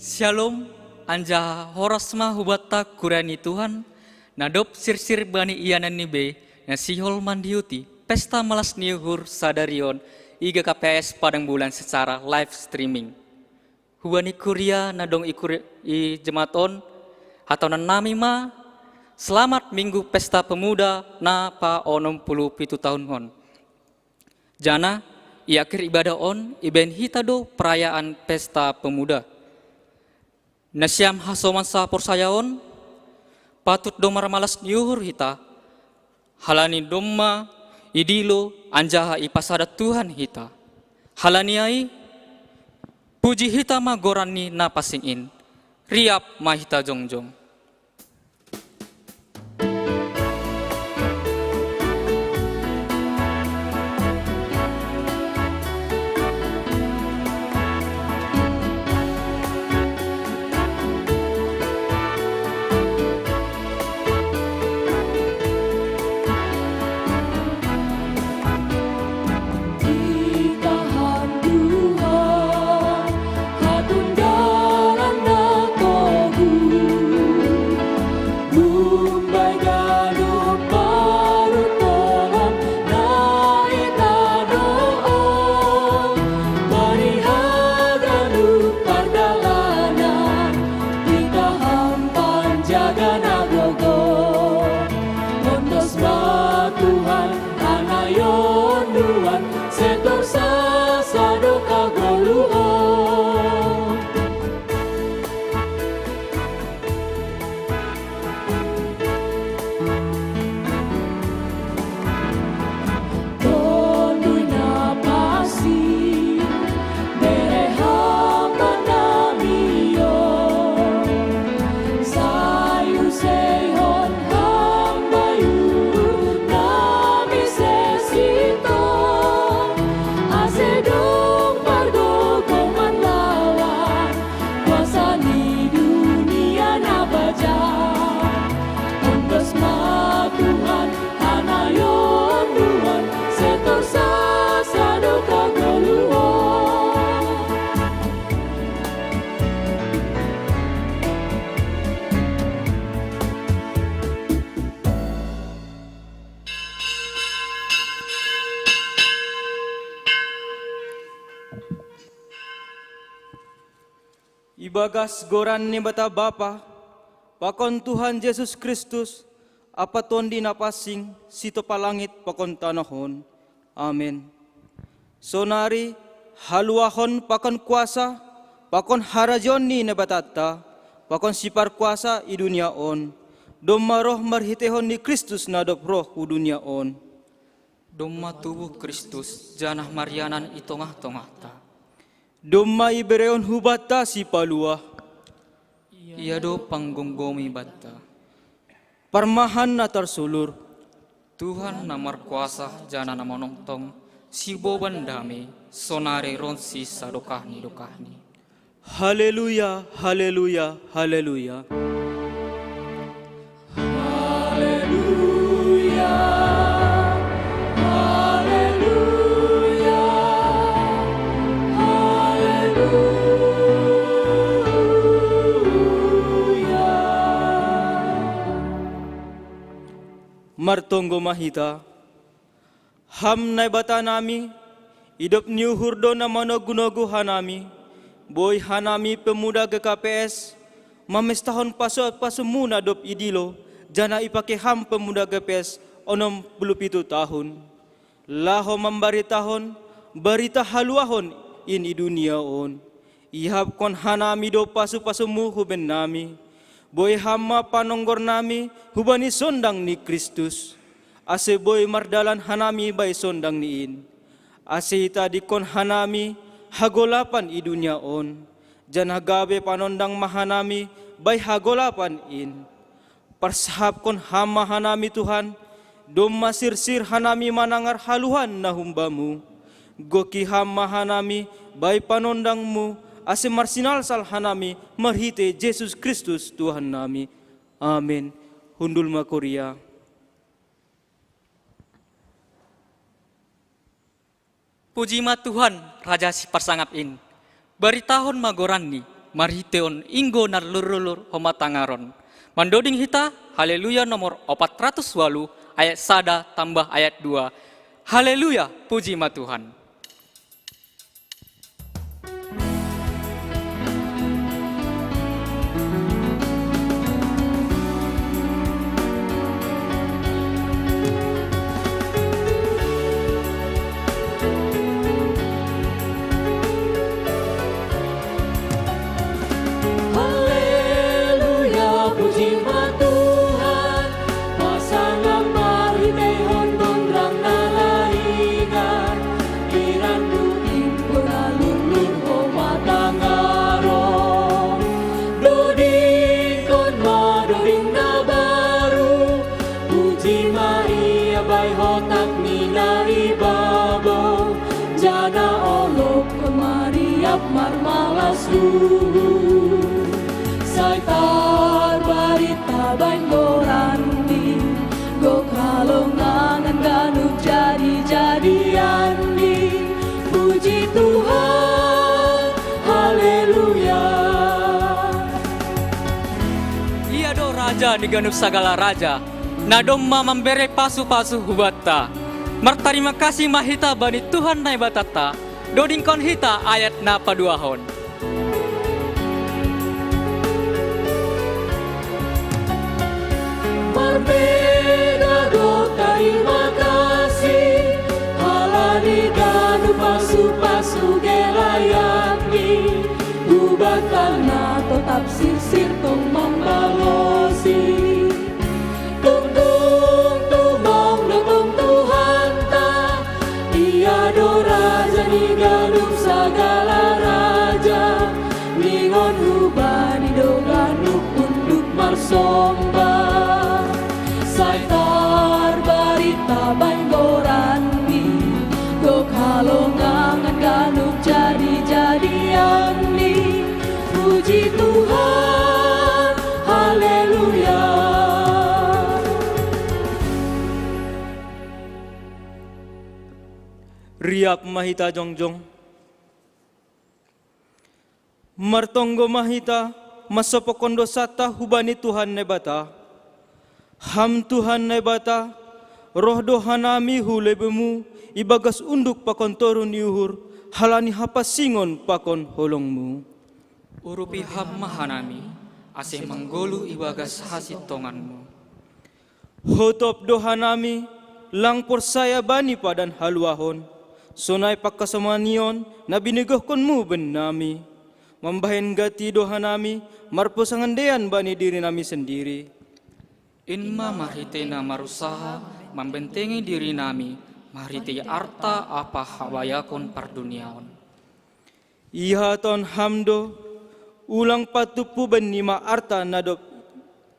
Shalom, anja horasma hubata kurani Tuhan, nadop sir-sir bani ianan nibe, na sihol mandiuti, pesta malas niuhur sadarion, iga KPS Padang Bulan secara live streaming. Huani kuria nadong i jematon, atau nami ma, selamat minggu pesta pemuda na pa onom puluh pitu tahun hon. Jana, i akhir ibadah on, iben hitado perayaan pesta pemuda. Nasyam hasoman sa porsayaon, patut domar malas niuhur hita, halani domma idilo anjaha ipasada Tuhan hita. Halani ai, puji hita ma gorani na pasingin, riap ma hita jongjong. Ibagas goran ni bata Bapa, pakon Tuhan Yesus Kristus, apa tondi napasing, sito palangit pakon tanahon. Amen. Sonari, haluahon pakon kuasa, pakon harajon ni nabatata, pakon sipar kuasa i dunia on. Domma roh marhitehon ni Kristus nadop roh u dunia on. Domma tubuh Kristus, janah marianan i tongah-tongah ta. Domma ibereon hubata si palua. Ia do panggunggomi batta. Parmahan na tarsulur. Tuhan namar kuasa jana nama nongtong, si boban dami, sonare ronsi sadokahni. Haleluya, haleluya, haleluya. Martonggo mahita, ham nai bata nami, idop niu hurdo na manogunogu hanami, boy hanami pemuda GKPS, mamestahon paso muna dop idilo, jana ipake ham pemuda GKPS onom 27 tahun. Laho membari tahun, barita haluahon in i dunia on. Ihap kon hanami do pasu mu huben nami. Boy hama panonggor nami hubani sondang ni Kristus. Ase boy mardalan hanami bay sondang niin. Ase ita dikon hanami hagolapan i dunia on. Jan hagabe panondang mahanami bay hagolapan in. Parsahap kon hama hanami Tuhan. Domma sir-sir hanami manangar haluhan na humbamu. Goki hama hanami bay panondangmu. Ase marsinal sal hanami marhite Yesus Kristus Tuhan nami. Amin. Hundul makoria. Puji ma Tuhan, Raja si parsangap in. Bari tahun magoran ni, marhiteon inggo narlur-lur homatangaron. Mandoding hita, haleluya nomor 408 ayat 1 tambah ayat 2. Haleluya, puji ma Tuhan. Haleluya, puji ma Tuhan, pasangan marhitehon gondrang nalaigan, irandu impun alulur homatangaron, doding kon ma doding na baru, puji Maria bai hotak mina ibabaw, jana olok kemariap marmalasu. Saitar barita bangorandi, go kalongangan ganuk jadi-jadian di, puji Tuhan, haleluya. Iya do raja diganuk sagala raja, nadomma membere pasu-pasu hubatta. Martarima kasih mahita bani Tuhan nai batata, doding kon hita ayat na paduahon. Berbeda do terima kasih, halani ganu pasu-pasu gelayani, ubatana tetap sisir tong membalosi. Tung-tung tumong dotong Tuhan ta, ia do raja ni ganup sagala raja, ningon hubani do ganup unduk marsomba. Saitar barita banggorandi, go kalongangan ganuk jadi-jadian ni, puji Tuhan, haleluya. Riak mahita jongjong. Martonggo mahita masopokondo sata hubani Tuhan nebata. Ham Tuhan nebata, roh dohanami hulebemu, ibagas unduk pakon torun yuhur, halani hapasingon pakon holongmu. Urupi ham mahanami, ase menggolu ibagas hasit tonganmu. Hotop dohanami, lang saya bani padan haluahon, sonai pakasamanion, nabinigohkonmu benami. Membahen gati dohanami, marposangandean bani diri nami sendiri. Inma marhitena marusaha membentengi diri nami, marhiti arta apa hawayakon parduniaon. Iha ton hamdo, ulang patupu benima arta nadop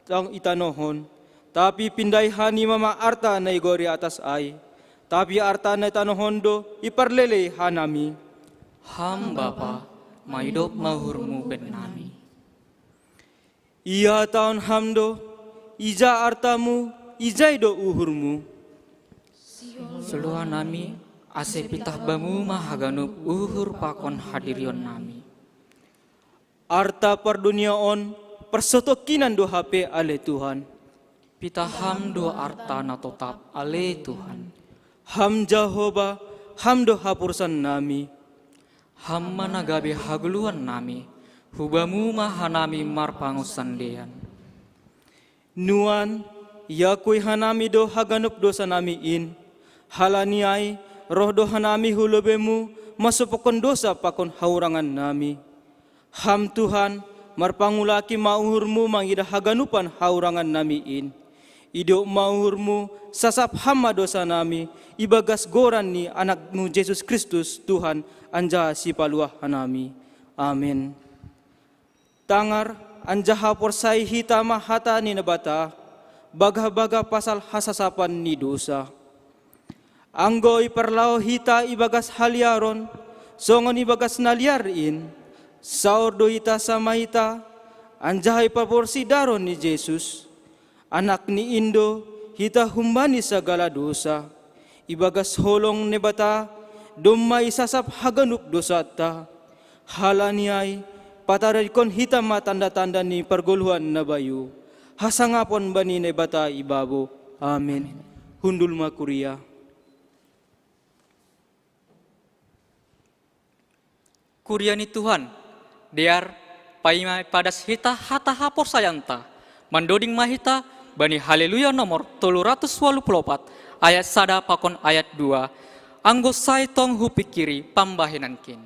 tang itanohon, tapi pindai hani mama arta na igori atas ai, tapi arta na itanohon do iparlele hanami. Ham Bapa, maidop mahurmu ben nami. Iha taon hamdo, ija artamu, ijai do uhurmu. Seluah nami, ase pitah bamu mahaganup uhur pakon hadirion nami. Arta parduniaon, persotokinan do hape ale Tuhan. Pitah ham do arta na totap ale Tuhan. Ham Jehovah, ham do hapursan nami. Ham managabe hagluan nami, hubamu mahanami marpangusandean. Nuan, yakui hanami do haganup dosa nami in, halaniai roh do hanami hulubemu, masupokon dosa pakon haurangan nami. Ham Tuhan, marpangulaki mauhurmu mangida haganupan haurangan nami in. Ido mauhurmu, sasap hama dosa nami, ibagas goran ni anakmu Yesus Kristus Tuhan, anja si paluah hanami. Amin. Tangar, anjaha porsai hitama hata ni nabata, baga-baga pasal hasasapan ni dosa. Anggoy perlao hita ibagas haliaron, songon ibagas naliarin, saordo hita sama hita, anjahay paporsi daron ni Jesus. Anak ni Indo, hita humbani sagala dosa, ibagas holong nebata, dumay sasap haganuk dosata, halaniay, patarikon hitam tanda-tanda ni pergoluhan na bayu. Hasangapon bani ne bata ibabo. Amin. Hundul makuria. Kuriani Tuhan, dear paimai padas hita hata hapor sayanta, mandoding mahita bani haleluya nomor 384 ayat 1 pakon ayat 2, anggo sai tong hupikiri pambahenan kin.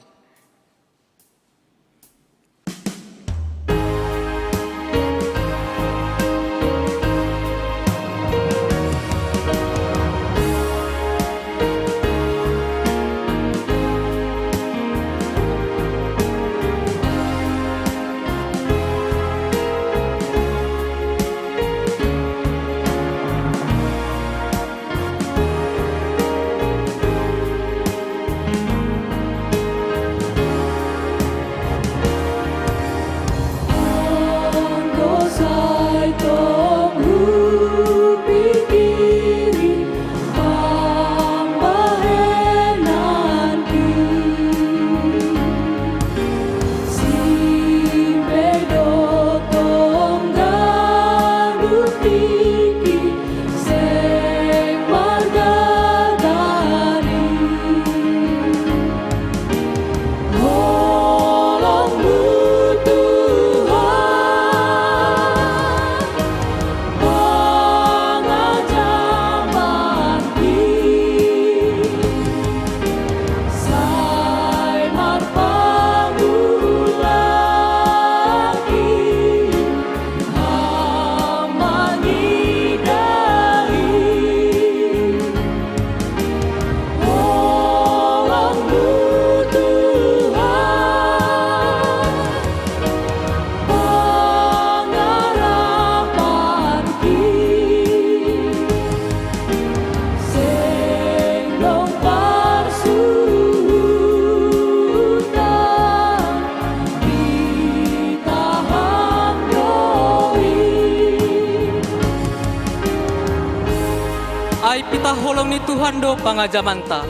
Ay pita holong ni Tuhan do pangajamanta,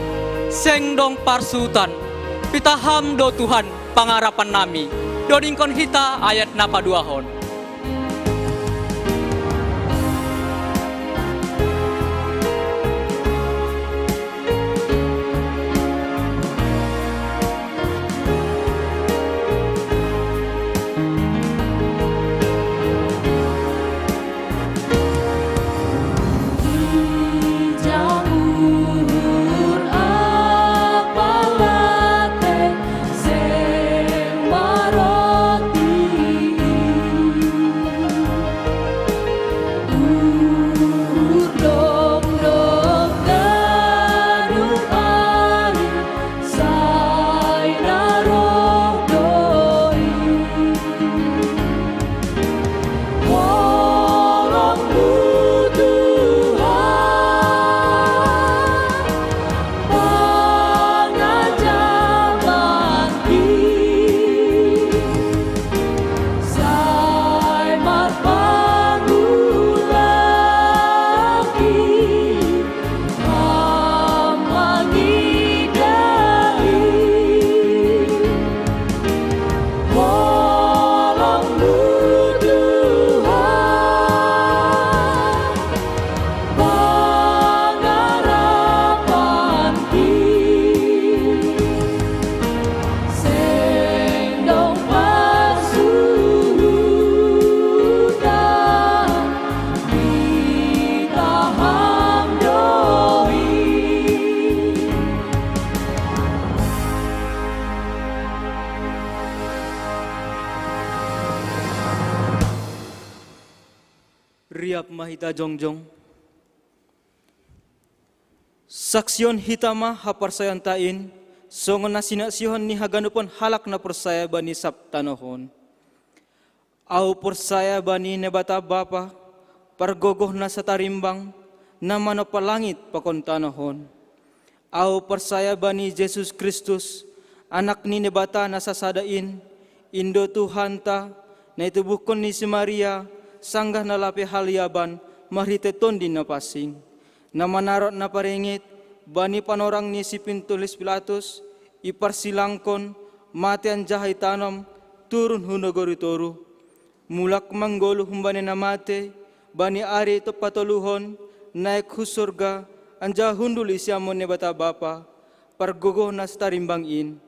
seng dong parsutan, pita ham do Tuhan pangarapan nami, dodingkon hita ayat napa duahon. Riap mahita jongjong. Saksion hitama haparsayan tain, songon na sinasihon ni haganupon halak na persaya bani saptanohon. Au persaya bani nebata bapa, pargogoh na sa tarimbang, na manopalangit pakontanahon. Au persaya bani Jesus Kristus, anak ni nebata na sasadain, Indo Tuhan ta, na itubukon ni si Maria, sanggah na lapi haliaban, mariteton din na pasing. Na manarot na paringit, bani panorang ni si Pintulis Pilatus, iparsilangkon, mati ang jahay tanom, turun hunogori toru. Mulak manggolu humbane namate, bani ari to patoluhon, naik husurga, anja hundul isyamon ne bata bapa, pargogo nas tarimbangin.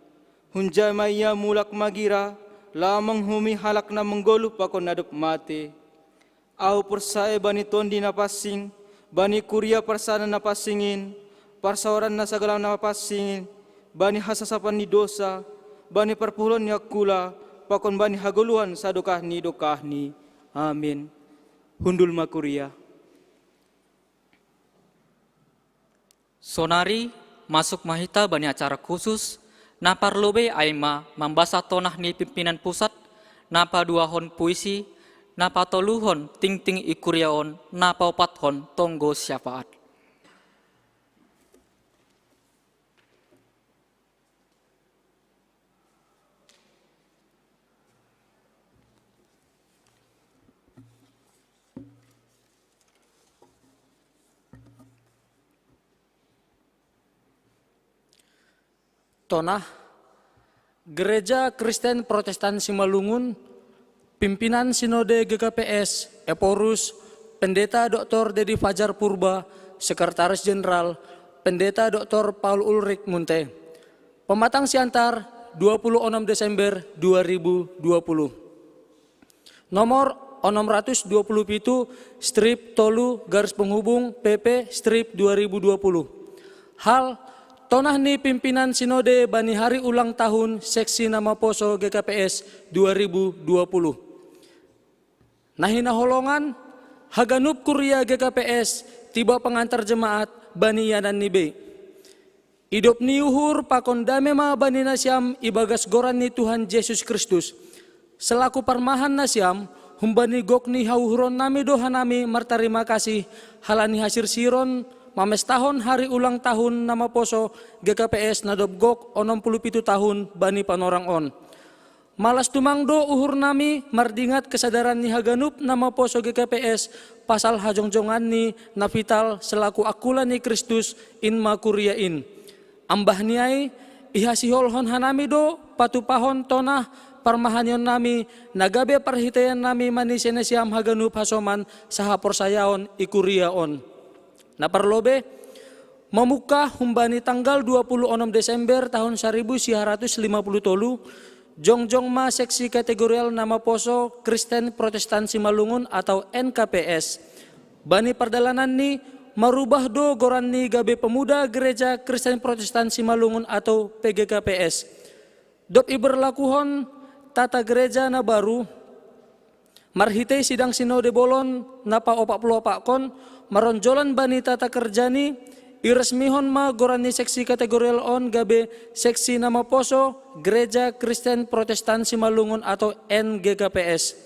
Hunja maya mulak magira, lamang humi halak na menggolu pakon nadop mate. Au persae bani tondi napasing, bani kuria persana napasingin, parsawaran na sagala napasingin, bani hasasapan ni dosa, bani perpulon yakula, pakon bani hagoluhan sa dokahni. Amin. Hundul makuria. Sonari masuk mahita bani acara khusus, napa lobe aima membasa tonah ni pimpinan pusat, napa duahon puisi, napa toluhon ting-ting ikuriaon, napa opathon tonggo syafaat. Tonah Gereja Kristen Protestan Simalungun, pimpinan Sinode GKPS, Eporus, Pendeta Dr. Dedi Fajar Purba, Sekretaris Jenderal, Pendeta Dr. Paul Ulrik Munte. Pematang siantar 26 Desember 2020. Nomor 627 strip tolu garis penghubung PP strip 2020. Hal tonah ni pimpinan Sinode Bani Hari Ulang Tahun Seksi Nama Poso GKPS 2020. Nahina holongan, haganup kuria GKPS, tiba pengantar jemaat Bani Yanan Nibe. Idop niuhur pakon damema Bani Nasyam ibagas goran ni Tuhan Yesus Kristus. Selaku parmahan Nasyam, humbani gokni hauhuron nami dohanami martarima kasih halani hasir siron mames tahun hari ulang tahun nama poso GKPS nadobgok 67 tahun bani panorang on. Malas tumangdo uhur nami mardingat kesadaran ni haganup nama poso GKPS pasal hajongjongan ni navital selaku akulan ni Kristus in makuriain. Ambah niai ihasiholhon hanami do patupahon tonah parmahanyon nami nagabe parhitayan nami manisenesiam haganup hasoman sahapor sayaon ikuriaon. Naparlobe, memuka humbani tanggal 26 Desember tahun 1950 tolu, jongjong ma seksi kategorial nama poso Kristen Protestan Simalungun atau NKPS. Bani perdalanan ni merubah do goran ni gabe pemuda Gereja Kristen Protestan Simalungun atau PGKPS. Dop iberlakuhon tata gereja na baru, marhitei sidang sinode bolon napa opak kon, maronjolan bani tata kerjani, iresmihon ma gorani seksi kategorial on gabe seksi nama poso Gereja Kristen Protestan Simalungun atau NGKPS.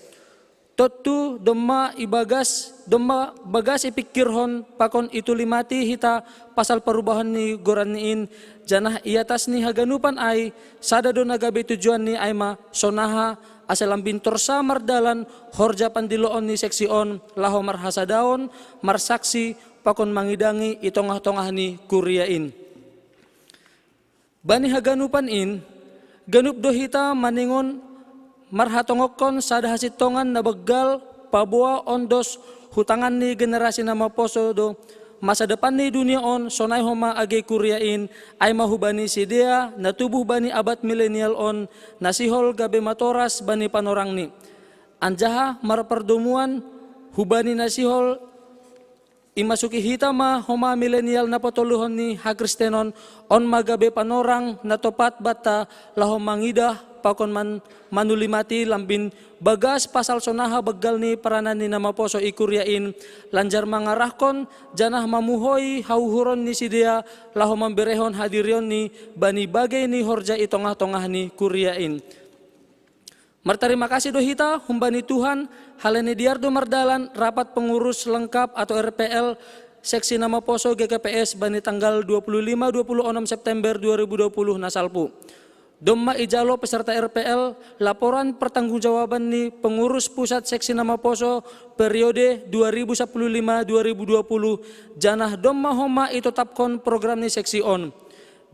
Totu dema bagas ipikirhon pakon itu limati hita pasal perubahan ni goraniin janah iatas ni haganupan ai sadado nagabe tujuan ni aima sonaha asalam bintor sa mardalan horja pandiloon ni seksi on laho marhasadaon marsaksi pakon mangidangi itongah-tongah ni kuriain. Bani haganupan in ganup dohita maningon marhatongokon sada hasitongan na begal paboa ondos hutangan ni generasi nama poso do masa depan ni dunia on sonai homa age kuriain ay mahubani sidea na tubuh bani abad milenial on nasihol gabe matoras bani panorang ni anjaha marperdomuan hubani nasihol imasuki hitama homa milenial na potoluhon ni hakristenon on magabe panorang na topat bata laho mangidah pakon manulimati lambin bagas pasal sonaha begal ni peranan ni nama poso ikuriain lanjar mangarahkon janah mamuhoi hauhuron ni sidea laho memberehon hadirion ni bani bagai ni horja itongah-tongah ni kuriain. Martarima kasih dohita humbani Tuhan halene diardo mardalan rapat pengurus lengkap atau RPL seksi nama poso GKPS bani tanggal 25-26 September 2020 nasalpu. Domma ijalo peserta RPL laporan pertanggungjawaban ni pengurus pusat seksi nama poso periode 2015-2020 janah domma homa itetapkon program ni seksi on.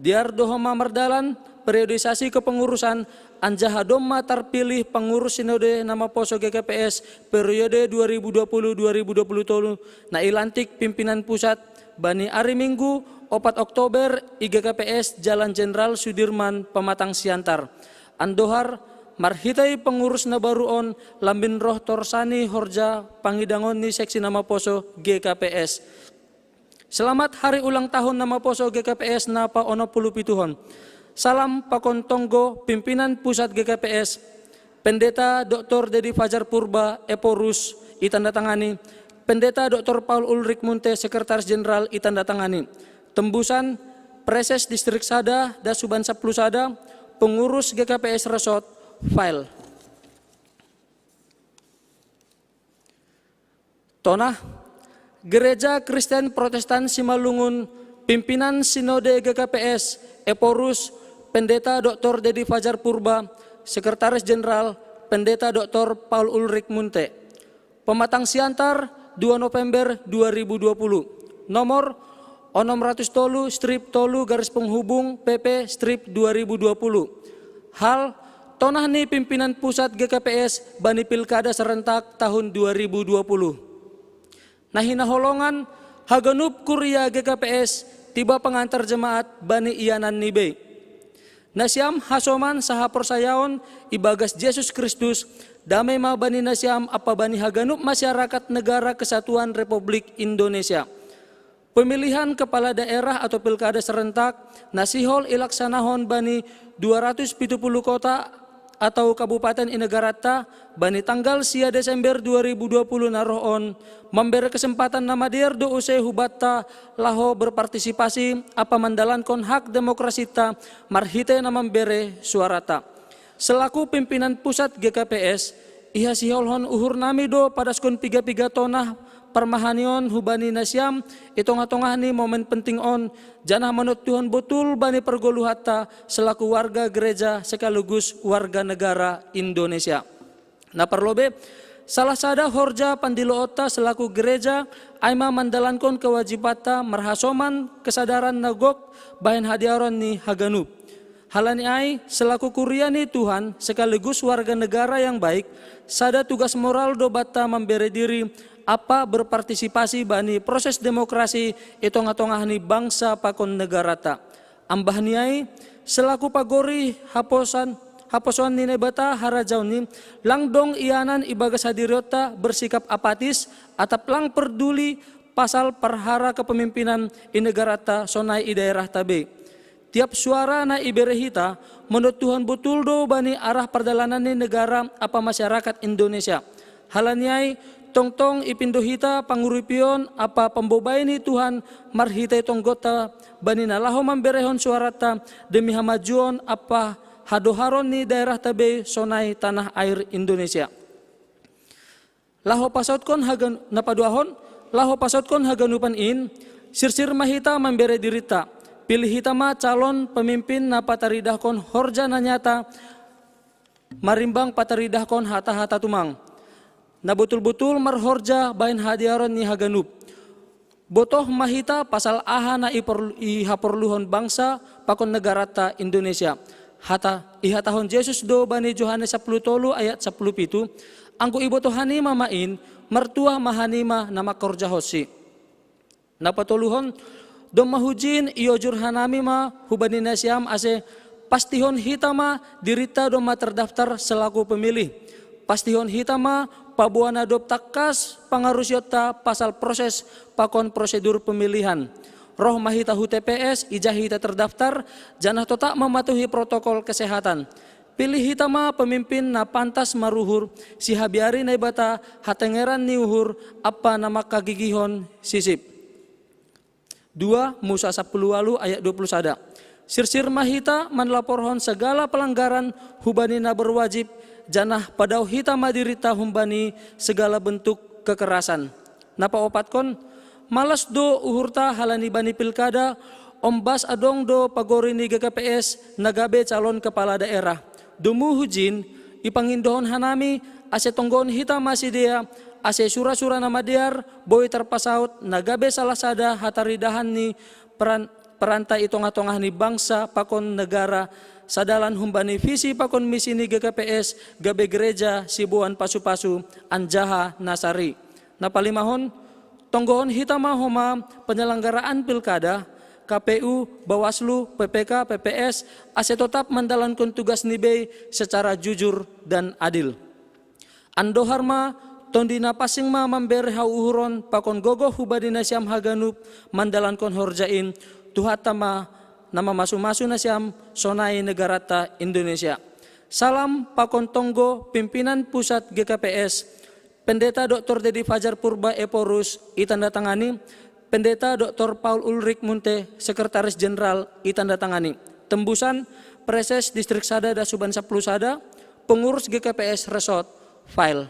Diardo homa mardalan periodisasi kepengurusan anjaha doma terpilih pengurus sinode nama poso GKPS periode 2020-2027 na ilantik pimpinan pusat bani hari Minggu 4 Oktober IGKPS Jalan Jenderal Sudirman Pematang Siantar. Andohar marhitai pengurus na baruon lambin roh torsani horja pangidangon ni seksi nama poso GKPS. Selamat hari ulang tahun nama poso GKPS na pa-17. Salam pakon tonggo pimpinan pusat GKPS, Pendeta Dr. Dedi Fajar Purba Eporus itandatangani, Pendeta Dr. Paul Ulrik Munte Sekretaris Jenderal itandatangani, tembusan Preses Distrik Sada da Suban Saplu Sada, pengurus GKPS Resort, file. Tonah, Gereja Kristen Protestan Simalungun, pimpinan Sinode GKPS Eporus, Pendeta Dr. Dedi Fajar Purba, Sekretaris Jenderal, Pendeta Dr. Paul Ulrik Munte. Pematang Siantar, 2 November 2020. Nomor 600 tolu strip tolu garis penghubung PP strip 2020. Hal, tonah ni pimpinan pusat GKPS bani pilkada serentak tahun 2020. Nahinaholongan, haganup kuria GKPS, tiba pengantar jemaat bani iyanan nibe. Nasyam hasoman saha persayaon ibagas Yesus Kristus, damai ma bani nasyam apa bani haganup masyarakat negara kesatuan Republik Indonesia. Pemilihan kepala daerah atau pilkada serentak nasihol ilaksanahon bani 270 kota atau kabupaten inegarata bani tanggal sia Desember 2020 naroon memberi kesempatan nama dir do use hubatta laho berpartisipasi apa mandalankon hak demokrasita marhite na membere suarata. Selaku pimpinan pusat GKPS iha siholhon uhur nami do padaskon piga-piga tonah permahanion hubani nasyam itong-atongah ni momen penting on janah manut Tuhan betul bani pergoluhata selaku warga gereja sekaligus warga negara Indonesia. Na perlobe salah sada horja pandiloota selaku gereja aima mandalankon kewajibata merhasoman kesadaran nagok bahan hadiaron ni haganup. Halani ai selaku kuriani Tuhan sekaligus warga negara yang baik sada tugas moral do bata memberi diri apa berpartisipasi bani proses demokrasi itong-atongah ni bangsa pakon negarata. Ambah niai selaku pagori haposan ni nebata harajaw ni langdong ianan ibagas hadiriota bersikap apatis atap lang peduli pasal perhara kepemimpinan i negarata sonai i daerah tabe. Tiap suara na iberehita menurut Tuhan betul do bani arah perjalanan ni negara apa masyarakat Indonesia. Halaniai tong-tong ipindohita panguripion apa pembobay ni Tuhan marhita tonggota bani nalaho mamberehon suarata demi hamajuon apa hadoharon ni daerah tabe sonai tanah air Indonesia. Laho pasotkon hagan napaduahon laho pasotkon haganupan in sirsir mahita membere dirita pilih hitama calon pemimpin na pataridahkon horja na nyata marimbang pataridahkon hata-hata tumang. Na betul-betul marhorja bain hadiaron ni haganup. Botoh mahita pasal aha na ihaporluhon bangsa pakon negarata Indonesia. Iha tahun Yesus do bani Yohanes 10 tolu ayat 10 pitu. Angku ibotohani mamain mertua mahanima nama korja hosi. Napatoluhon do mahujin iojur hanami ma hubani nasyam ase pastihon hitama dirita do ma terdaftar selaku pemilih. Pastihon hitama pabuana dop takas pangarusyota pasal proses pakon prosedur pemilihan. Roh mahita hu TPS ijahita terdaftar janah totak mematuhi protokol kesehatan. Pilih hitama pemimpin na pantas maruhur si habiari na ibata hatengeran niuhur apa nama kagigihon sisip. 2 Musa 10 ayat 21. Sirsir mahita manlaporhon segala pelanggaran hubani na berwajib janah padau hita madirita humbani segala bentuk kekerasan. Napa opatkon malas do uhurta halani bani pilkada ombas adong do pagori ni GKPS nagabe calon kepala daerah. Dumu hujin ipangindohon hanami ase tonggon hita masih dia ase sura-sura nama diar boy terpasaut nagabe salah sada hataridahan ni perantai itong-atongah ni bangsa pakon negara sadalan humbani visi pakon misi ni GKPS gabe gereja Sibuan Pasu-Pasu Anjaha Nasari. Napalimahon, tonggohon hitama homa penyelenggaraan pilkada, KPU, Bawaslu, PPK, PPS, ase tetap menjalankan tugas nibei secara jujur dan adil. Ando harma, tondina pasing ma memberi hauhuron pakon gogo hubadina siam haganup menjalankan horjain tuhatama nama masu-masu nasiam sonai negarata Indonesia. Salam pakon tonggo pimpinan pusat GKPS, Pendeta Dr. Dedi Fajar Purba Eporus, itandatangani, Pendeta Dr. Paul Ulrik Munte, Sekretaris Jenderal, itandatangani. Tembusan, Preses Distrik Sada da Suban Saplu Sada, Pengurus GKPS Resort, file.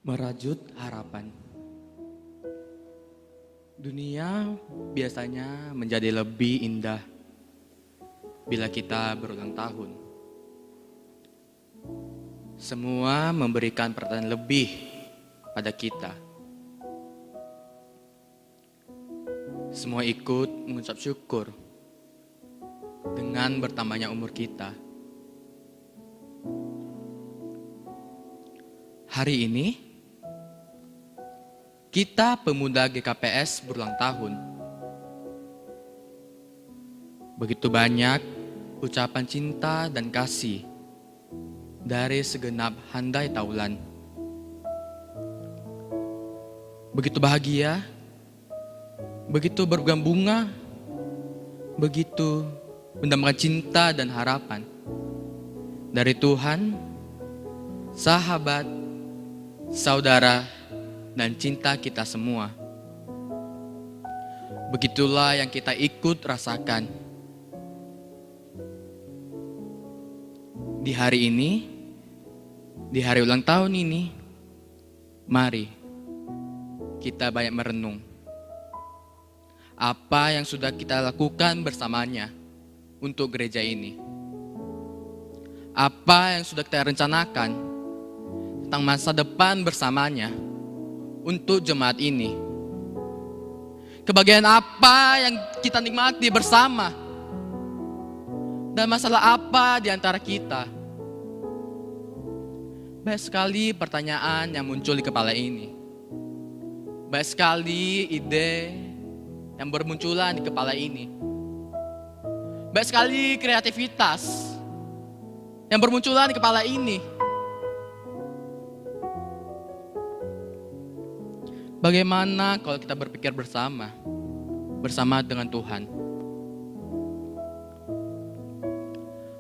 Merajut harapan. Dunia biasanya menjadi lebih indah bila kita berulang tahun. Semua memberikan perhatian lebih pada kita. Semua ikut mengucap syukur dengan bertambahnya umur kita. Hari ini, kita pemuda GKPS berulang tahun. Begitu banyak ucapan cinta dan kasih dari segenap handai taulan. Begitu bahagia, begitu berbunga, begitu mendambakan cinta dan harapan dari Tuhan, sahabat, saudara, dan cinta kita semua. Begitulah yang kita ikut rasakan. Di hari ini, di hari ulang tahun ini, mari kita banyak merenung apa yang sudah kita lakukan bersamanya untuk gereja ini. Apa yang sudah kita rencanakan tentang masa depan bersamanya untuk jemaat ini. Kebahagiaan apa yang kita nikmati bersama, dan masalah apa di antara kita. Banyak sekali pertanyaan yang muncul di kepala ini. Banyak sekali ide yang bermunculan di kepala ini. Banyak sekali kreativitas yang bermunculan di kepala ini. Bagaimana kalau kita berpikir bersama dengan Tuhan?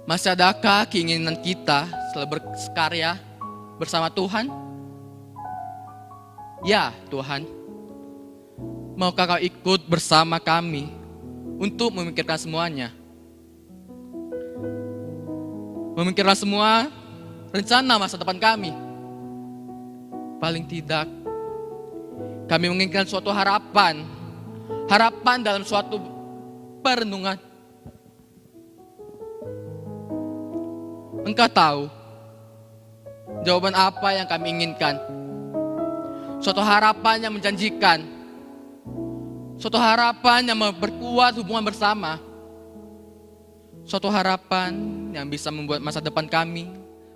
Masih adakah keinginan kita selalu berkarya bersama Tuhan? Ya Tuhan, maukah Kau ikut bersama kami untuk memikirkan semuanya? Memikirkan semua rencana masa depan kami. Paling tidak, kami menginginkan suatu harapan dalam suatu perenungan. Engkau tahu jawaban apa yang kami inginkan. Suatu harapan yang menjanjikan. Suatu harapan yang memperkuat hubungan bersama. Suatu harapan yang bisa membuat masa depan kami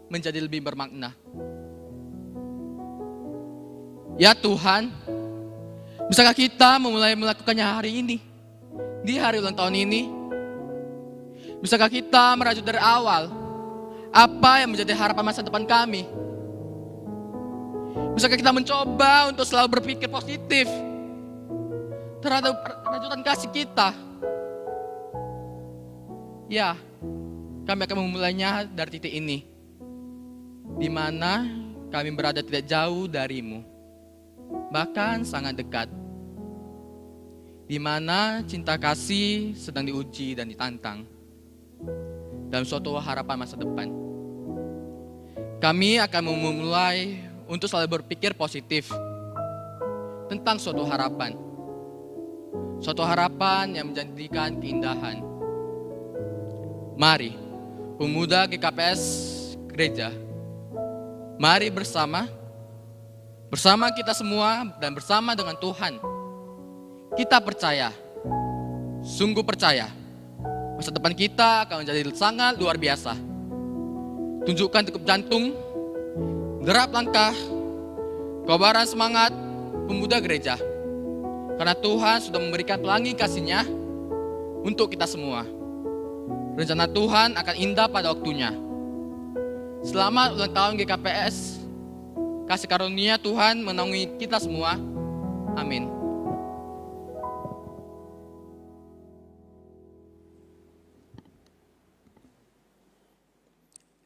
menjadi lebih bermakna. Ya Tuhan, bisakah kita memulai melakukannya hari ini? Di hari ulang tahun ini? Bisakah kita merajut dari awal apa yang menjadi harapan masa depan kami? Bisakah kita mencoba untuk selalu berpikir positif terhadap rajutan kasih kita? Ya, kami akan memulainya dari titik ini, di mana kami berada tidak jauh darimu, bahkan sangat dekat, di mana cinta kasih sedang diuji dan ditantang dalam suatu harapan masa depan. Kami akan memulai untuk selalu berpikir positif tentang suatu harapan yang menjadikan keindahan. Mari pemuda GKPS gereja, mari bersama kita semua dan bersama dengan Tuhan, kita percaya, sungguh percaya, masa depan kita akan menjadi sangat luar biasa. Tunjukkan degup jantung, derap langkah, kobaran semangat pemuda gereja. Karena Tuhan sudah memberikan pelangi kasih-Nya untuk kita semua. Rencana Tuhan akan indah pada waktunya. Selamat ulang tahun GKPS. Kasih karunia Tuhan menaungi kita semua. Amin.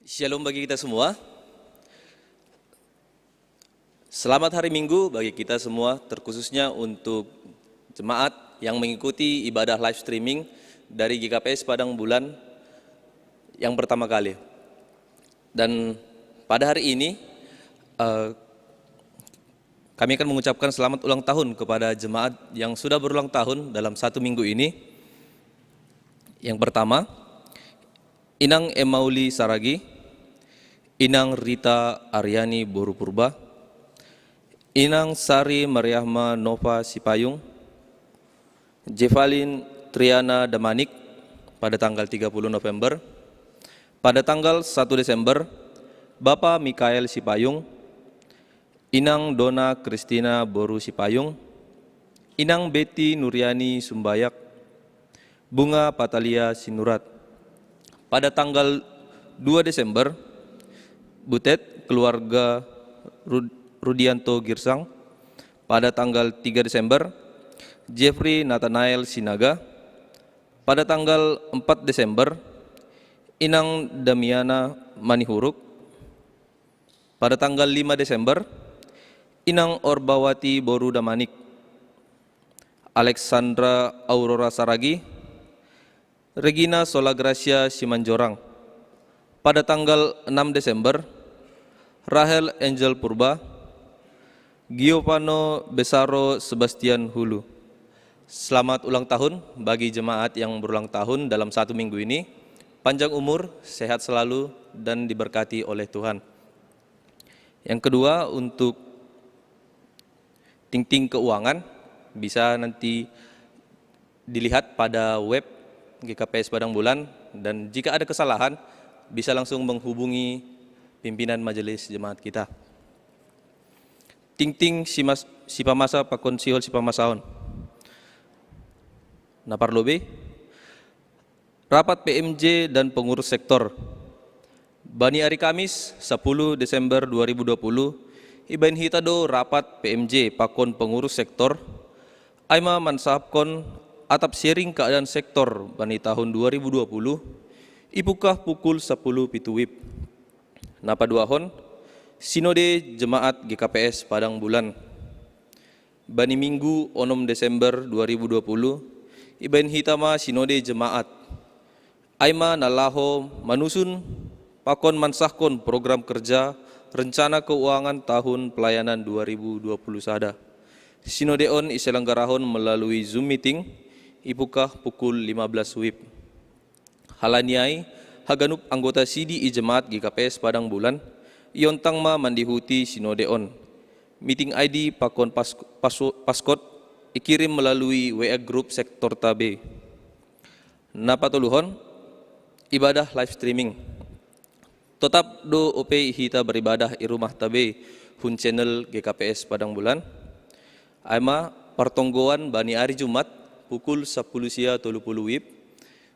Shalom bagi kita semua. Selamat hari Minggu bagi kita semua, terkhususnya untuk jemaat yang mengikuti ibadah live streaming dari GKPS Padang Bulan yang pertama kali. Dan pada hari ini kami akan mengucapkan selamat ulang tahun kepada jemaat yang sudah berulang tahun dalam 1 minggu ini. Yang pertama, Inang Emauli Saragi, Inang Rita Aryani Boru Purba, Inang Sari Mariahma Nova Sipayung, Jevalin Triana Damanik pada tanggal 30 November, pada tanggal 1 Desember, Bapak Mikael Sipayung, Inang Dona Kristina Boru Sipayung, Inang Betty Nuriani Sumbayak, Bunga Patalia Sinurat. Pada tanggal 2 Desember, Butet keluarga Rudianto Girsang. Pada tanggal 3 Desember, Jeffrey Nathanael Sinaga. Pada tanggal 4 Desember, Inang Damiana Manihuruk. Pada tanggal 5 Desember, Inang Orbawati Boru Damanik. Alexandra Aurora Saragi, Regina Solagracia Simanjorang. Pada tanggal 6 Desember, Rahel Angel Purba, Giovanno Besaro Sebastian Hulu. Selamat ulang tahun bagi jemaat yang berulang tahun dalam 1 minggu ini. Panjang umur, sehat selalu, dan diberkati oleh Tuhan. Yang kedua, untuk ting-ting keuangan, bisa nanti dilihat pada web GKPS Padang Bulan, dan jika ada kesalahan, bisa langsung menghubungi pimpinan majelis jemaat kita. Ting-ting Sipamasa Pakon Sihol Sipamasaon. Naparlobe, rapat PMJ dan pengurus sektor. Bani hari Kamis 10 Desember 2020, Ibain hitado rapat PMJ Pakon pengurus sektor. Aima mansahapkon atap sharing keadaan sektor bani tahun 2020. Ipukah pukul 10 pituwip. Napa duahon, Sinode Jemaat GKPS Padang Bulan. Bani Minggu 6 Desember 2020, Ibain hitama Sinode Jemaat. Aima nalaho manusun pakon mansahkon program kerja rencana keuangan tahun pelayanan 2020 sada. Sinodeon iselenggarahon melalui Zoom meeting, ipukah pukul 15 WIB. Halaniai, haganup anggota CDI Jemaat GKPS Padang Bulan, iontang ma mandihuti Sinodeon. Meeting ID pakon paskot, ikirim melalui WA Group Sektor Tabe. Napatuluhon, ibadah live streaming. Tetap do OP hita beribadah di rumah Tabe, hun channel GKPS Padang Bulan. Aima pertonggoan bani hari Jumat, pukul 10 sia 30 WIB.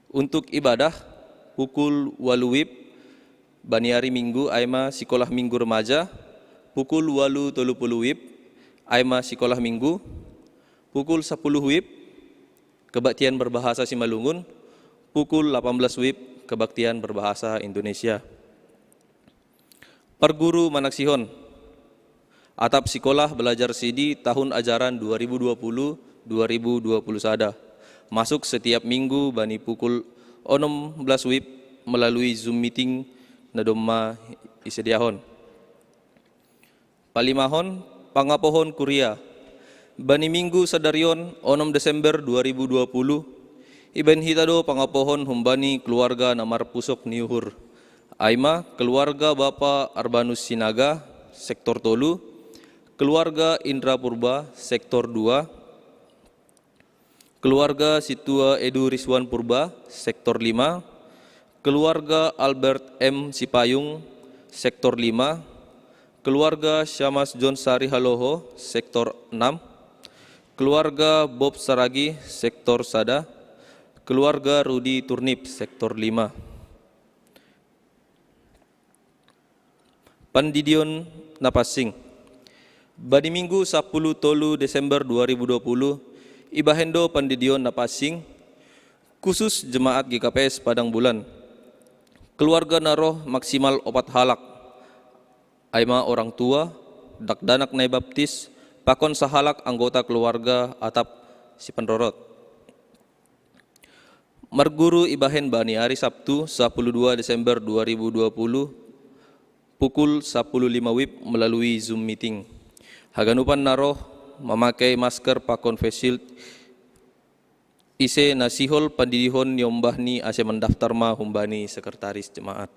Untuk ibadah pukul 8 WIB. Bani hari Minggu aima sekolah minggu remaja pukul 8.30 WIB. Aima sekolah minggu pukul 10 WIB. Kebaktian berbahasa Simalungun pukul 18 WIB. Kebaktian berbahasa Indonesia. Perguru Manaksihon, atap sekolah belajar CD tahun ajaran 2020-2021 sada. Masuk setiap minggu bani pukul 16 WIB melalui Zoom meeting nadomma isediahon. Palimahon pangapohon Kuria. Bani minggu sadarion 6 Desember 2020. Iben hitado pangapohon humbani keluarga namar pusok niuhur. Aima, keluarga Bapak Arbanus Sinaga, Sektor Tolu, keluarga Indra Purba, Sektor 2, keluarga Situa Edu Rizwan Purba, Sektor 5, keluarga Albert M. Sipayung, Sektor 5, keluarga Syamas John Sari Haloho, Sektor 6, keluarga Bob Saragi, Sektor Sada, keluarga Rudi Turnip, Sektor 5. Pandidion Napasing. Badi Minggu 10 Tolu Desember 2020, Ibahendo Pandidion Napasing, khusus Jemaat GKPS Padang Bulan. Keluarga naroh maksimal 4 halak. Aima orang tua, dakdanak nai baptis, pakon sahalak anggota keluarga atap si penrorot. Marguru Ibahen Bani hari Sabtu 12 Desember 2020, pukul 10.05 WIB melalui Zoom meeting. Haganupan naroh memakai masker pakon face shield. Ise nasihol pandidihon nyombahni ase mendaftar ma humbani sekretaris jemaat.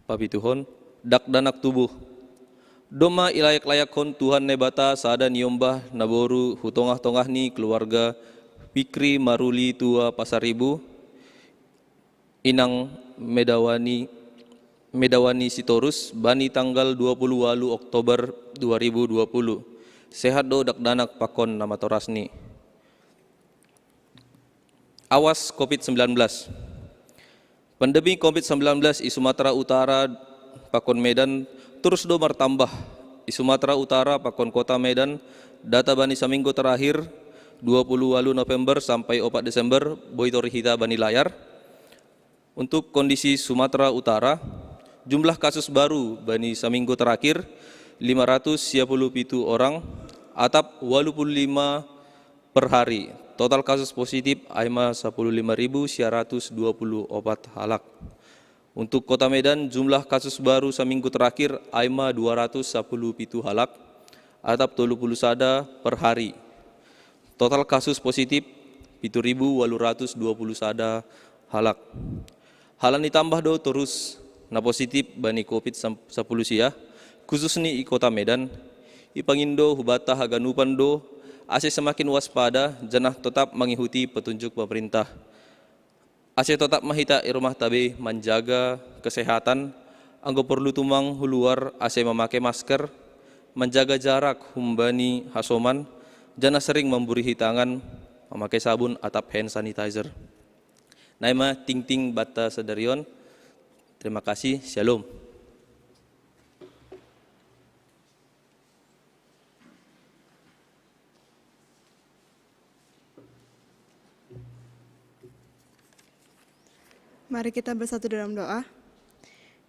Pabituhon dak danak tubuh. Doma ilayak-layak hon Tuhan nebata saada nyombah naboru hutongah-tongah ni keluarga Fikri Maruli Tua Pasaribu, Inang Medawani Sitorus, Bani tanggal 28 Oktober 2020. Sehat do dak danak pakon nama torasni. Awas COVID-19. Pandemi COVID-19 di Sumatera Utara, pakon Medan, terus do bertambah. Di Sumatera Utara, pakon kota Medan, data bani seminggu terakhir, 28 November sampai 4 Desember, boitori hita bani layar. Untuk kondisi Sumatera Utara, jumlah kasus baru bani seminggu terakhir 597 orang, atap 85 per hari. Total kasus positif aima 15.124 halak. Untuk Kota Medan, jumlah kasus baru seminggu terakhir aima 217 halak, atap 30 sada per hari. Total kasus positif 7.820 sada halak. Halan ditambah do terus na positif bani COVID-10 sia, khusus ni i Kota Medan, ipangindo hubata haganupan do, ase semakin waspada, janah tetap mengikuti petunjuk pemerintah. Ase tetap mahita irumah tabe menjaga kesehatan, anggo perlu tumang huluar ase memakai masker, menjaga jarak humbani hasoman, janah sering memburi hitangan, memakai sabun atau hand sanitizer. Naima ting-ting bata sedarion. Terima kasih, Shalom. Mari kita bersatu dalam doa.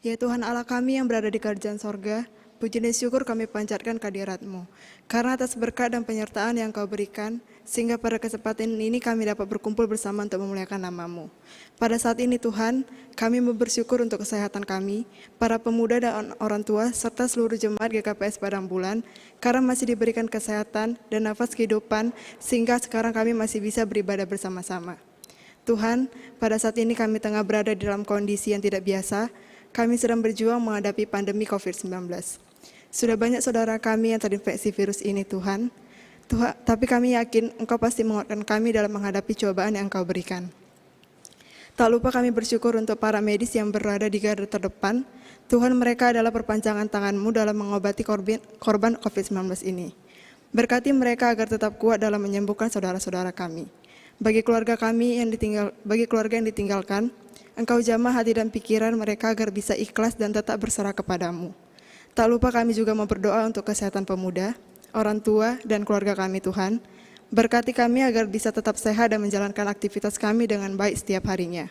Ya Tuhan Allah kami yang berada di kerajaan sorga, puji dan syukur kami panjatkan kehadirat-Mu. Karena atas berkat dan penyertaan yang Kau berikan, sehingga pada kesempatan ini kami dapat berkumpul bersama untuk memuliakan nama-Mu. Pada saat ini Tuhan, kami bersyukur untuk kesehatan kami, para pemuda dan orang tua, serta seluruh jemaat GKPS Padang Bulan, karena masih diberikan kesehatan dan nafas kehidupan, sehingga sekarang kami masih bisa beribadah bersama-sama. Tuhan, pada saat ini kami tengah berada di dalam kondisi yang tidak biasa, kami sedang berjuang menghadapi pandemi COVID-19. Sudah banyak saudara kami yang terinfeksi virus ini Tuhan, tapi kami yakin Engkau pasti menguatkan kami dalam menghadapi cobaan yang Engkau berikan. Tak lupa kami bersyukur untuk para medis yang berada di garda terdepan. Tuhan, mereka adalah perpanjangan tangan-Mu dalam mengobati korban COVID-19 ini. Berkati mereka agar tetap kuat dalam menyembuhkan saudara-saudara kami. Bagi keluarga yang ditinggalkan, Engkau jamah hati dan pikiran mereka agar bisa ikhlas dan tetap berserah kepadamu. Tak lupa kami juga mau berdoa untuk kesehatan pemuda, orang tua, dan keluarga kami Tuhan. Berkati kami agar bisa tetap sehat dan menjalankan aktivitas kami dengan baik setiap harinya.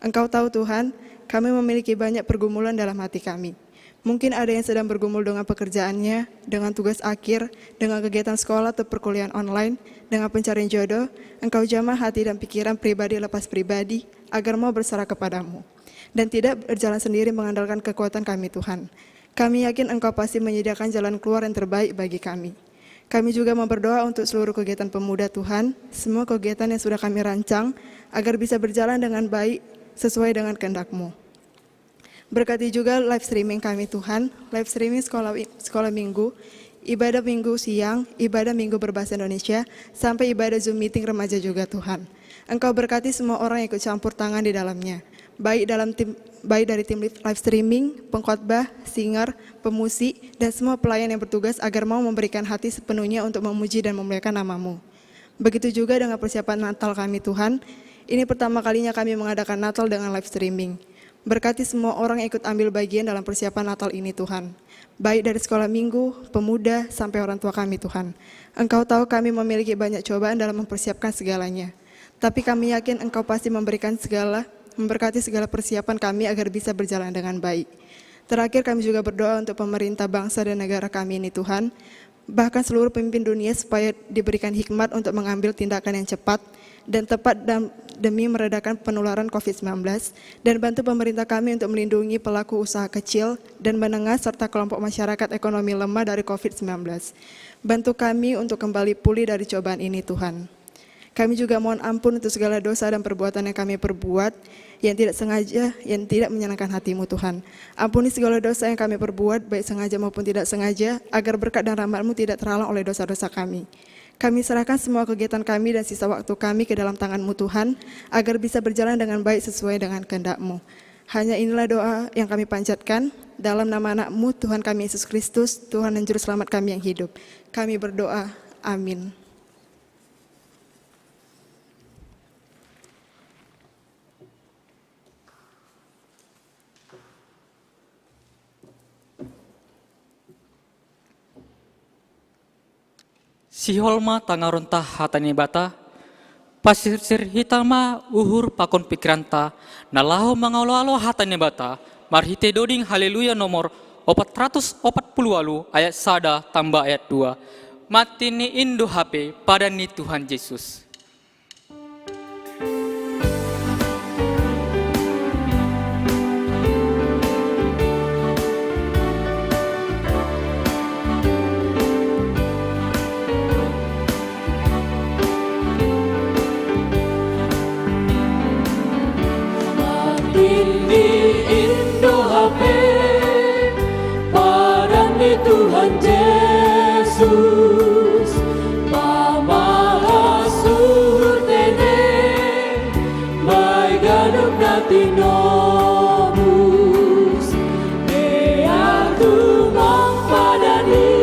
Engkau tahu Tuhan, kami memiliki banyak pergumulan dalam hati kami. Mungkin ada yang sedang bergumul dengan pekerjaannya, dengan tugas akhir, dengan kegiatan sekolah atau perkuliahan online, dengan pencarian jodoh. Engkau jamah hati dan pikiran pribadi lepas pribadi, agar mau berserah kepadamu. Dan tidak berjalan sendiri mengandalkan kekuatan kami Tuhan. Kami yakin Engkau pasti menyediakan jalan keluar yang terbaik bagi kami. Kami juga mau berdoa untuk seluruh kegiatan pemuda Tuhan, semua kegiatan yang sudah kami rancang, agar bisa berjalan dengan baik sesuai dengan kehendak-Mu. Berkati juga live streaming kami Tuhan, live streaming sekolah minggu, ibadah minggu siang, ibadah minggu berbahasa Indonesia, sampai ibadah Zoom meeting remaja juga Tuhan. Engkau berkati semua orang yang ikut campur tangan di dalamnya, baik dari tim live streaming, pengkhotbah, singer, pemusik, dan semua pelayan yang bertugas agar mau memberikan hati sepenuhnya untuk memuji dan memuliakan nama-Mu. Begitu juga dengan persiapan Natal kami Tuhan, ini pertama kalinya kami mengadakan Natal dengan live streaming. Berkati semua orang yang ikut ambil bagian dalam persiapan Natal ini Tuhan. Baik dari sekolah minggu, pemuda, sampai orang tua kami Tuhan. Engkau tahu kami memiliki banyak cobaan dalam mempersiapkan segalanya. Tapi kami yakin Engkau pasti memberkati segala persiapan kami agar bisa berjalan dengan baik. Terakhir kami juga berdoa untuk pemerintah bangsa dan negara kami ini Tuhan. Bahkan seluruh pemimpin dunia supaya diberikan hikmat untuk mengambil tindakan yang cepat dan tepat demi meredakan penularan COVID-19 dan bantu pemerintah kami untuk melindungi pelaku usaha kecil dan menengah serta kelompok masyarakat ekonomi lemah dari COVID-19. Bantu kami untuk kembali pulih dari cobaan ini Tuhan. Kami juga mohon ampun untuk segala dosa dan perbuatan yang kami perbuat yang tidak sengaja, yang tidak menyenangkan hati-Mu Tuhan. Ampuni segala dosa yang kami perbuat, baik sengaja maupun tidak sengaja, agar berkat dan rahmat-Mu tidak terhalang oleh dosa-dosa kami. Kami serahkan semua kegiatan kami dan sisa waktu kami ke dalam tangan-Mu Tuhan, agar bisa berjalan dengan baik sesuai dengan kehendak-Mu. Hanya inilah doa yang kami panjatkan, dalam nama anak-Mu Tuhan kami Yesus Kristus, Tuhan dan Juru Selamat kami yang hidup. Kami berdoa, amin. Siholma tangaronta hatani bata, pasir-sir hitama uhur pakon pikiranta, nalaho mangalo-alo hatani bata, marhite doding haleluya nomor 440 ayat 1 tambah ayat 2. Mati ni Indo HP pada ni Tuhan Yesus. Ini Indo HP padani Tuhan Yesus pamahasur tene baik ganuk nati nobus deatu mang padani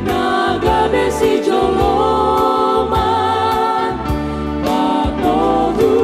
naga besi joloman patogu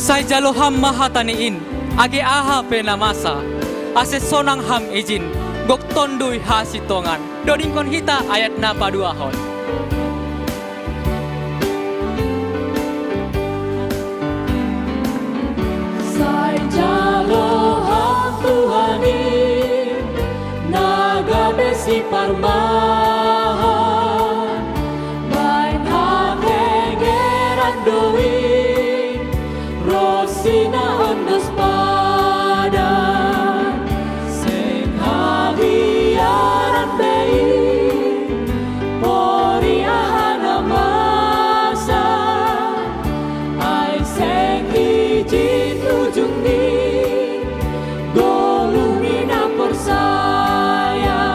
Sai jalo ham mahataniin, age aha penamasa, ase sonang ham izin, gok tondui hasitongan, doding kon hita ayat na paduahon. Sai jalo ham Tuhani, naga besi parmahan, bain hake geran doi. Rosina ondos padan sing habiaran bei pori ahana masa ai sing izin ujung ni golumi na persaya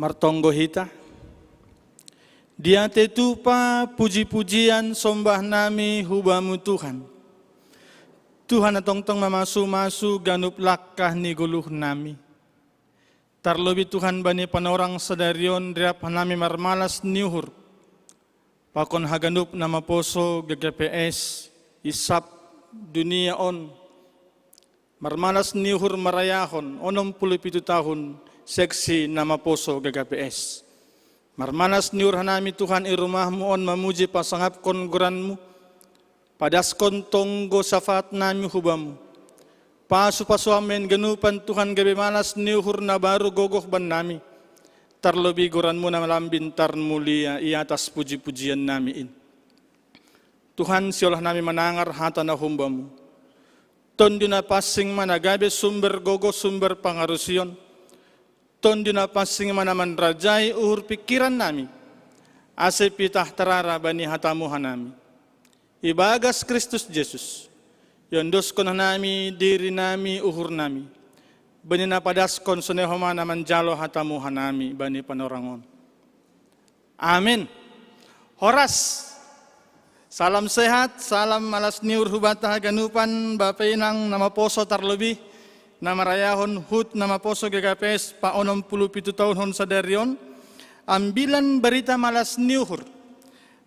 martonggo hita. Dia tetupa puji-pujian sombah nami hubamu Tuhan. Tuhan atong-tong mamasu-masu ganup lakah ni guluh nami. Tarlobi Tuhan bani panorang sadarion riap nami marmalas niuhur. Pakon haganup nama poso GGPS isap dunia on. Marmalas niuhur marayahon 67 tahun seksi nama poso GGPS. Marmanas niur hanami Tuhan i rumahmu on mamuji pasangap kon guranmu. Padaskon tonggo safat nami hubamu. Pasu amen genupan Tuhan gabe malas niuhur na baru gogoh ban nami. Tarlobi guranmu na malambin tar mulia i atas puji-pujian nami in. Tuhan siolah nami manangar hata na humbamu. Ton dina pasing managabe sumber gogoh sumber pangarusion. Ton dina pasing manaman rajai uhur pikiran nami. Ase pitah terara bani hatamu hanami. Ibagas Kristus Yesus. Yondos kon nami diri nami uhur nami. Bani napadaskon sunehoma naman jalo hatamu hanami bani panorangon. Amin. Horas. Salam sehat, salam malas niur hubata ganupan bapinang nama poso tarlobi. Nama rayahon hut nama poso GGPS pa 67 tahun hon sadarion. Ambilan berita malas niuhur.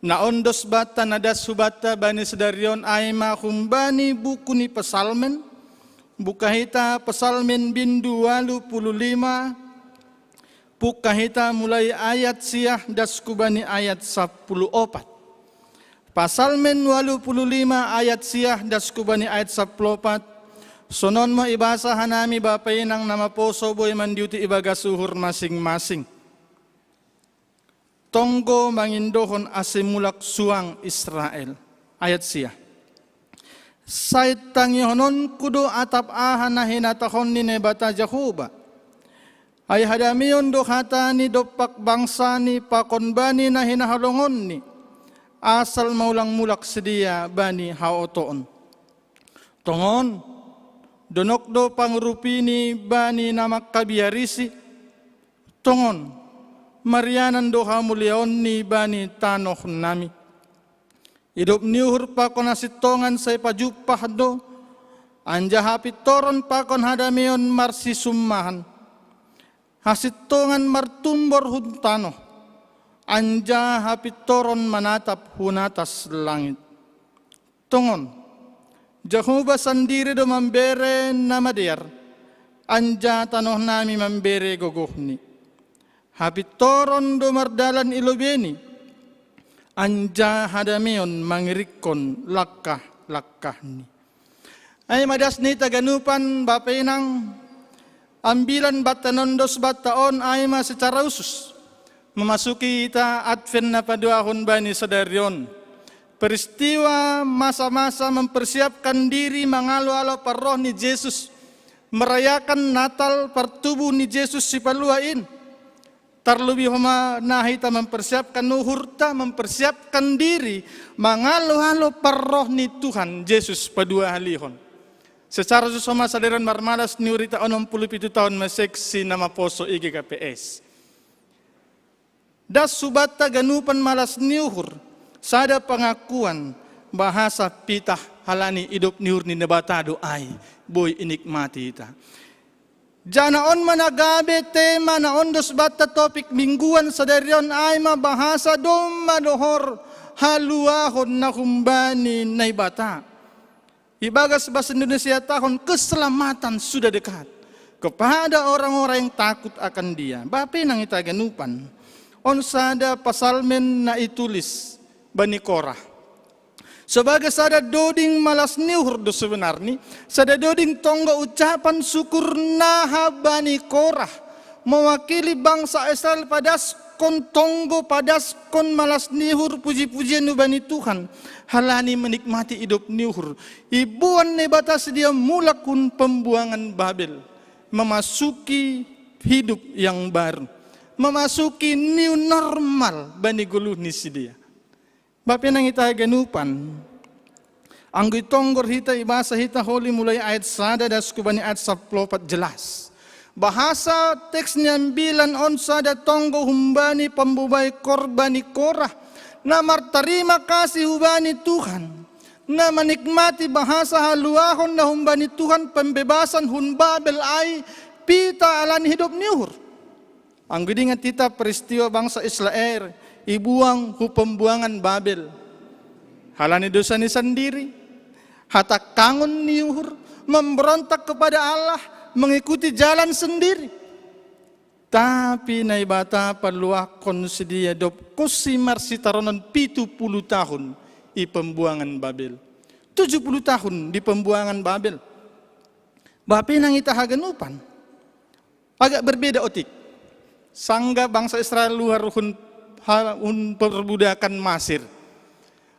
Na ondos bata nadas hubata bani sadarion aima humbani buku ni pesalmen. Bukahita pesalmen bindu 25. Bukahita mulai ayat siah das kubani ayat 14. Pasalmen 85 ayat siah das kubani ayat 14. Sonon mo ibasa hanami bapay ng nama poso boy mandiuti ibaga suhur masing-masing. Tonggo mangindohon asimulak suang Israel. Ayat siya. Sait tangyonon kudo atap aha na hinatahon ni nebata Jahuba. Ay hadamiyon do hata ni dopak bangsa ni pakonbani na hinahalongon ni. Asal maulang mulak sedia bani haotoon. Tongon. Donokdo pangrupini bani namak kabiarisi. Tongon, marianan doha muliaon ni bani tanoh nami. Hidup niuhur pakon asitongan say pajupah do. Anja hapit toron pakon hadamion marsi summahan. Hasitongan martumbor huntanoh. Anja hapit toron manatap hunatas langit. Tongon. Jehovah sendiri do membere nama diar. Anja tanoh nami membere gogohni. Habit toron do mardalan ilobeni. Anja hadamion mangirikon lakah-lakahni. Ay madas ni taganupan bapinang. Ambilan batanondos bataon ay secara usus. Memasuki kita Advent na paduahon bani sadarion. Peristiwa masa-masa mempersiapkan diri mengalo-alo paroh ni Yesus. Merayakan Natal pertubuh ni Yesus si paluain. Terlebih homa nahita mempersiapkan nuhurta, mempersiapkan diri. Mengalo-alo paroh ni Tuhan Yesus padua halihon. Secara susoma sadaran marmalas niurita 67 tahun maseksi nama poso IGKPS. Das subata ganupan malas niuhur. Sada pengakuan bahasa pitah halani hidup niur ni nebata doai boy inikmati ita. Janaon managabe tema na ondos bata topik mingguan sadarion ay mabahasa dom madohor haluahon na kumbani na ibata. Ibagas bahasa Indonesia tahun keselamatan sudah dekat kepada orang-orang yang takut akan dia. Bape nang ita ganupan on sada pasalmen na itulis Bani Korah. Sebagai sada doding malas niuhur do sebenarnya, sada doding tonggo ucapan syukur naha Bani Korah mewakili bangsa Israel padaskon tonggo padaskon malas niuhur puji-pujian nu Bani Tuhan halani menikmati hidup niuhur. Ibuan nebata sedia mulakun pembuangan Babel memasuki hidup yang baru, memasuki new normal Bani guluh ni sedia. Bapak nang ita ganupan, anggoy tonggor hita ibasa hita holi mulai ayat sada das kubani ayat 14 jelas Bahasa teksnya bilan onsa da tonggo humbani pembubai korbani korah. Namar terima kasih hubani Tuhan. Na menikmati bahasa haluahon na humbani Tuhan pembebasan hun Babel ai pita alan hidup niuhur. Ang gidingan tita peristiwa bangsa Israel ibuang hu pembuangan Babel. Halani dosa ni sendiri. Hata kangun niuhur memberontak kepada Allah, mengikuti jalan sendiri. Tapi naibata paluakon sedia dop kusimar sitaronon 70 tahun di pembuangan Babel. 70 tahun di pembuangan Babel. Bapi nang ita haganupan. Agak berbeda otik. Sangga bangsa Israel luar hun perbudakan Masir.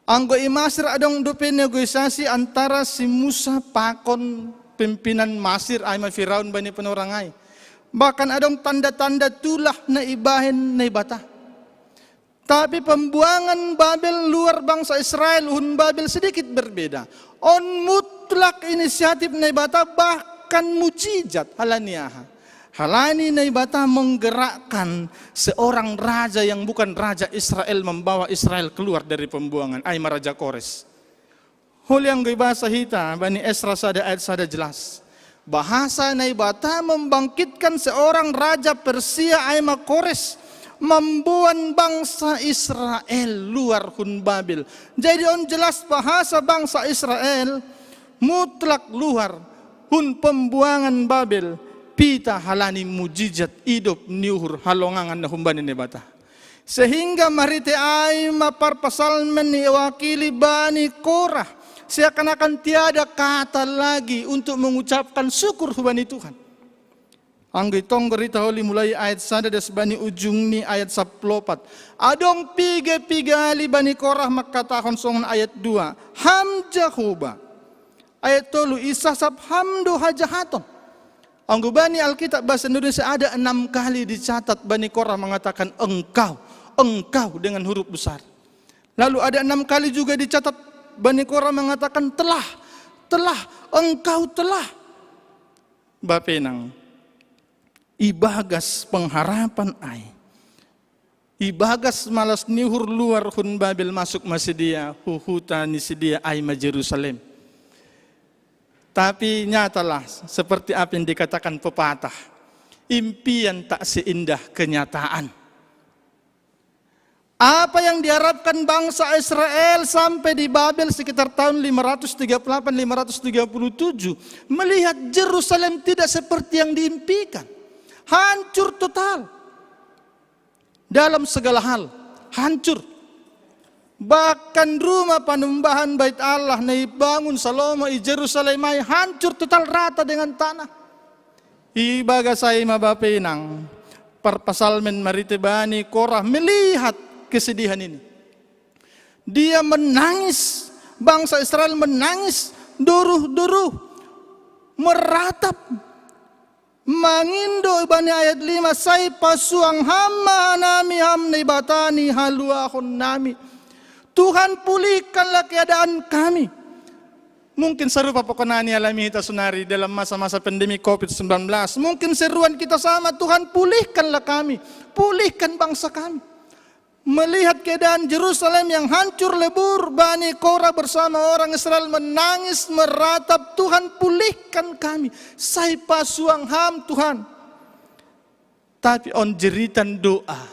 Anggo Masir adong dope negosiasi antara si Musa pakon pimpinan Masir ay Firaun bani penorangai. Bahkan adong tanda-tanda tulah na ibahin na ibata. Tapi pembuangan Babel luar bangsa Israel hun Babel sedikit berbeda. On mutlak inisiatif na ibata bahkan mujizat halaniaha. Halani na ibata menggerakkan seorang raja yang bukan raja Israel membawa Israel keluar dari pembuangan. Ay Raja Kores. Hul yang bahasa hita bani Esra sada ayat sada jelas. Bahasa naibata membangkitkan seorang raja Persia Aima Kores membuat bangsa Israel luar hun Babel. Jadi on jelas bahasa bangsa Israel mutlak luar hun pembuangan Babel pita halani mujizat hidup niuhur halongangan na humbani nebata. Sehingga marite Aima parpasalmen ni wakili bani Korah. Seakan-akan tiada kata lagi untuk mengucapkan syukur hubani Tuhan. Anggi tonggorita holi mulai ayat sada des bani ujung ni ayat 14. Adong piga-pigali bani Korah makatahon songon ayat 2. Hamjahuba. Ayat 3 isasab hamdu hajahaton. Anggo bani Alkitab bahasa Indonesia ada 6 kali dicatat bani Korah mengatakan engkau dengan huruf besar. Lalu ada 6 kali juga dicatat Bani Korah mengatakan telah, engkau telah. Bapenang, ibagas pengharapan ai. Ibagas malas nihur luar hun Babel masuk masidia, huhuta nisidia ai ma Jerusalem. Tapi nyatalah seperti apa yang dikatakan pepatah. Impian tak seindah kenyataan. Apa yang diharapkan bangsa Israel sampai di Babel sekitar tahun 538-537 melihat Yerusalem tidak seperti yang diimpikan, hancur total dalam segala hal, hancur. Bahkan rumah panumbahan bait Allah na ibangun Salomo di Yerusalem ay hancur total rata dengan tanah. Ibaga say mabapenang parpasalmen marite bani Korah melihat kesedihan ini. Dia menangis, bangsa Israel menangis, duruh-duruh, meratap. Mangindo bani ayat 5, say pasuang hama nami hamni batani haluahon nami. Tuhan pulihkanlah keadaan kami. Mungkin serupa pekonani alami kita sunari dalam masa-masa pandemi COVID-19. Mungkin seruan kita sama, Tuhan pulihkanlah kami, pulihkan bangsa kami. Melihat keadaan Yerusalem yang hancur lebur, Bani Korah bersama orang Israel menangis meratap, Tuhan pulihkan kami, saya pasuang ham Tuhan. Tapi on jeritan doa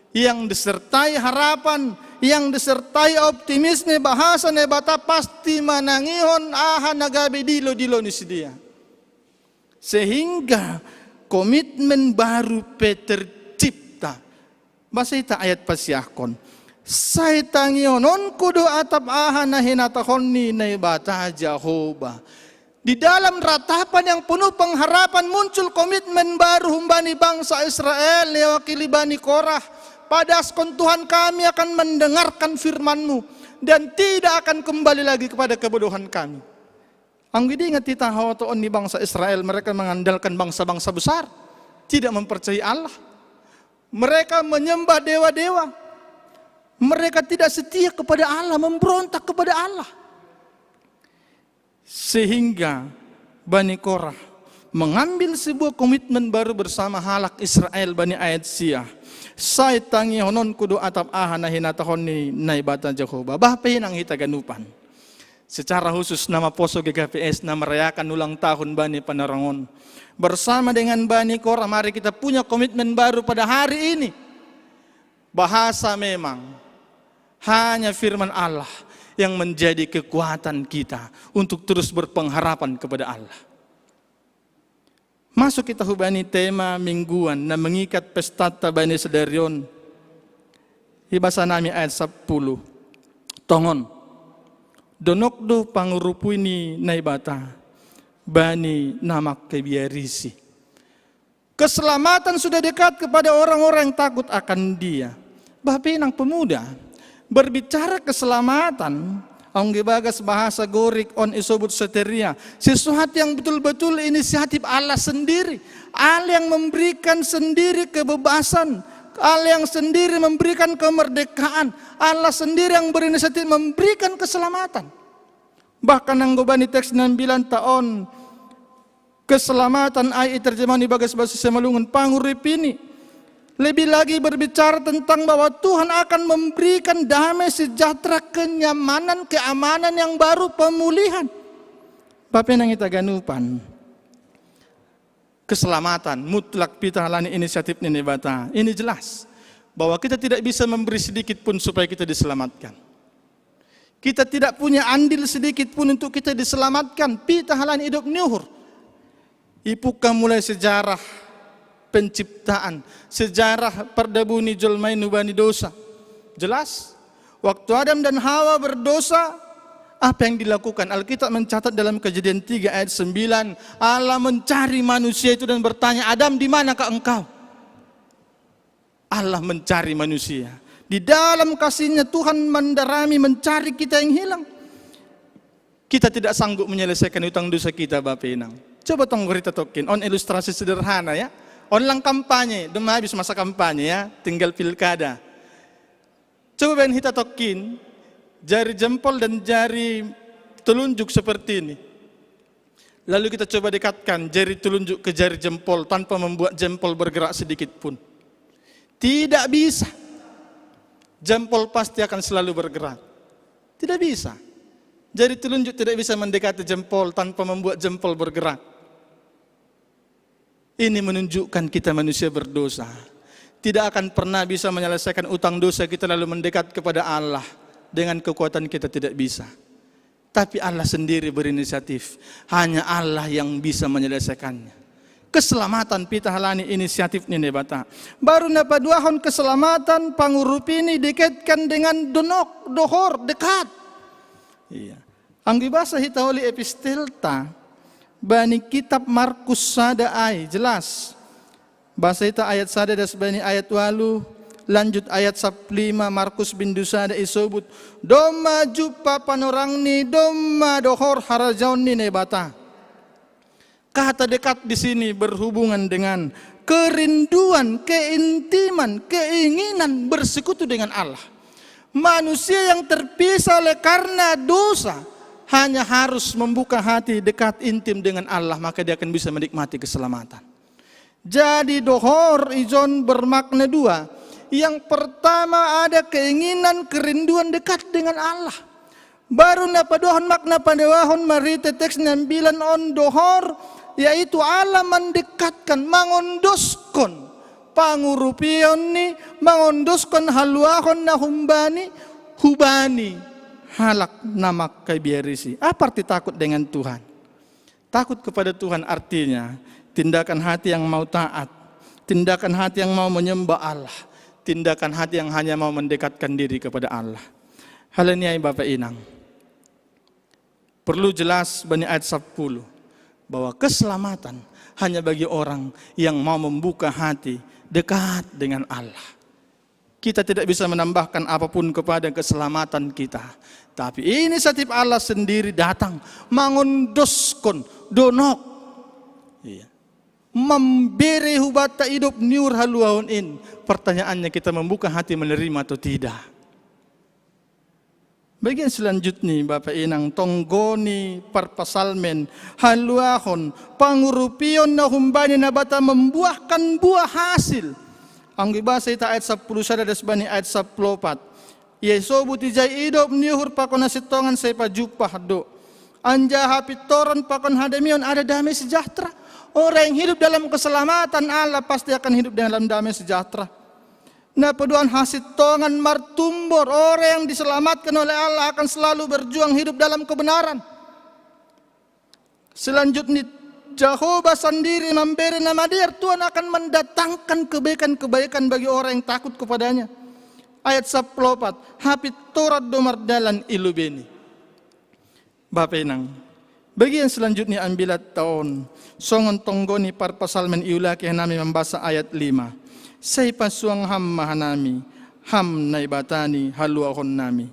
yang disertai harapan, yang disertai optimisme bahasa nebata pasti manangihon aha nagabe dilo nisidia. Sehingga komitmen baru Peter Basa ita ayat pasyakon. Say tangionon kudo atap aha na hinatahon ni naibata Jehovah. Di dalam ratapan yang penuh pengharapan muncul komitmen baru humbani bangsa Israel lewakili Bani Korah. Padaskon Tuhan kami akan mendengarkan firman-Mu dan tidak akan kembali lagi kepada kebodohan kami. Ang ingat kita hawatoon ni bangsa Israel, mereka mengandalkan bangsa-bangsa besar, tidak mempercayai Allah. Mereka menyembah dewa-dewa. Mereka tidak setia kepada Allah, memberontak kepada Allah. Sehingga Bani Korah mengambil sebuah komitmen baru bersama halak Israel Bani Ayat Siyah. Saya tangi honon kudu atap ahana hinatahon ni naibata Jehovah. Bahpain ang hita ganupan. Secara khusus nama Poso GKPS na merayakan ulang tahun Bani Panarangon. Bersama dengan Bani Kora, mari kita punya komitmen baru pada hari ini. Bahasa memang hanya firman Allah yang menjadi kekuatan kita untuk terus berpengharapan kepada Allah. Masuk kita hubani tema mingguan na mengikat pesta Bani Sadarion. Ibasa nami ayat 10. Tongon. Donokdo pangurupu ini naibata. Bani namak kebiarisi. Keselamatan sudah dekat kepada orang-orang yang takut akan Dia. Bapinang pemuda berbicara keselamatan, ang gibagas bahasa gorik on isobut seteria, sesuatu yang betul-betul inisiatif Allah sendiri. Allah yang memberikan sendiri kebebasan, Allah yang sendiri memberikan kemerdekaan, Allah sendiri yang berinisiatif memberikan keselamatan. Bahkan ang gubani teks 9 tahun keselamatan ay terjemahan ibagas bahasa Semalungun panguripini. Lebih lagi berbicara tentang bahwa Tuhan akan memberikan damai sejahtera, kenyamanan, keamanan yang baru, pemulihan. Bapak yang kita ganupan. Keselamatan, mutlak pita halani inisiatif ini bata. Ini jelas bahwa kita tidak bisa memberi sedikit pun supaya kita diselamatkan. Kita tidak punya andil sedikit pun untuk kita diselamatkan. Pita halani hidup nyuhur. Ipuka mulai sejarah penciptaan, sejarah perdabuni jolmai nubani dosa. Jelas, waktu Adam dan Hawa berdosa, apa yang dilakukan? Alkitab mencatat dalam Kejadian 3 ayat 9, Allah mencari manusia itu dan bertanya, Adam, di manakah engkau? Allah mencari manusia. Di dalam kasihnya Tuhan mendarami mencari kita yang hilang. Kita tidak sanggup menyelesaikan hutang dosa kita, Bapak Inang. Coba tong kita tokin, on ilustrasi sederhana ya. Online kampanye, udah habis masa kampanye ya, tinggal pilkada. Coba ben kita tokin, jari jempol dan jari telunjuk seperti ini. Lalu kita coba dekatkan jari telunjuk ke jari jempol tanpa membuat jempol bergerak sedikit pun. Tidak bisa. Jempol pasti akan selalu bergerak. Tidak bisa. Jari telunjuk tidak bisa mendekati jempol tanpa membuat jempol bergerak. Ini menunjukkan kita manusia berdosa. Tidak akan pernah bisa menyelesaikan utang dosa kita lalu mendekat kepada Allah. Dengan kekuatan kita tidak bisa. Tapi Allah sendiri berinisiatif. Hanya Allah yang bisa menyelesaikannya. Keselamatan pita halani inisiatif ini bata. Baru napaduahon keselamatan pangurupi ini dikaitkan dengan donok, dohor, dekat. Iya. Ang dibasa hitaholi epistelta. Bani kitab Markus sada ay, jelas. Bahasa itu ayat sada das bani ayat walu, lanjut ayat 15 Markus bindu sada isobut. Doma jupa panorang ni, doma dohor harajaun ni nebata. Kata dekat di sini berhubungan dengan kerinduan, keintiman, keinginan bersekutu dengan Allah. Manusia yang terpisah oleh karena dosa hanya harus membuka hati dekat intim dengan Allah, maka dia akan bisa menikmati keselamatan. Jadi dohor ijon bermakna dua. Yang pertama ada keinginan, kerinduan dekat dengan Allah. Baru napadohon makna padawahon marite teks 9 on dohor, yaitu Allah mendekatkan, mangondoskon pangurupion ni, mangondoskon haluahon na hubani. Halak namak kebiarisi. Apa arti takut dengan Tuhan? Takut kepada Tuhan artinya tindakan hati yang mau taat, tindakan hati yang mau menyembah Allah, tindakan hati yang hanya mau mendekatkan diri kepada Allah. Hal ini Bapak Inang, perlu jelas Bani ayat 10 bahwa keselamatan hanya bagi orang yang mau membuka hati dekat dengan Allah. Kita tidak bisa menambahkan apapun kepada keselamatan kita. Tapi inisiatif Allah sendiri datang. Mangondoskon, donok. Iya. Memberi hubata hidup niur haluaun in. Pertanyaannya kita membuka hati menerima atau tidak. Bagian selanjutnya Bapak Inang tonggoni parpasalmen haluahon pangurupion na humbani na bata membuahkan buah hasil. Ang ibasa ita ayat 10 sada desbani ayat 14. Yeso buti jay idop niuhur pakon nasitongan say pajupah do. Anja hapitoron pakon hademion ada damai sejahtera. Orang yang hidup dalam keselamatan Allah pasti akan hidup dalam damai sejahtera. Nah peduan hasil tongan martumbor, orang yang diselamatkan oleh Allah akan selalu berjuang hidup dalam kebenaran. Selanjutnya Jehovah sendiri memberi nama dia, Tuhan akan mendatangkan kebaikan-kebaikan bagi orang yang takut kepadanya. Ayat 14, hapit Torah domar dalan ilubeni. Bapak Inang, bagian selanjutnya ambilat tahun songon tonggoni parpasalmen iulaki yang nami membaca ayat 5. Say pasuang ham mahanami, ham naibatani haluahon nami.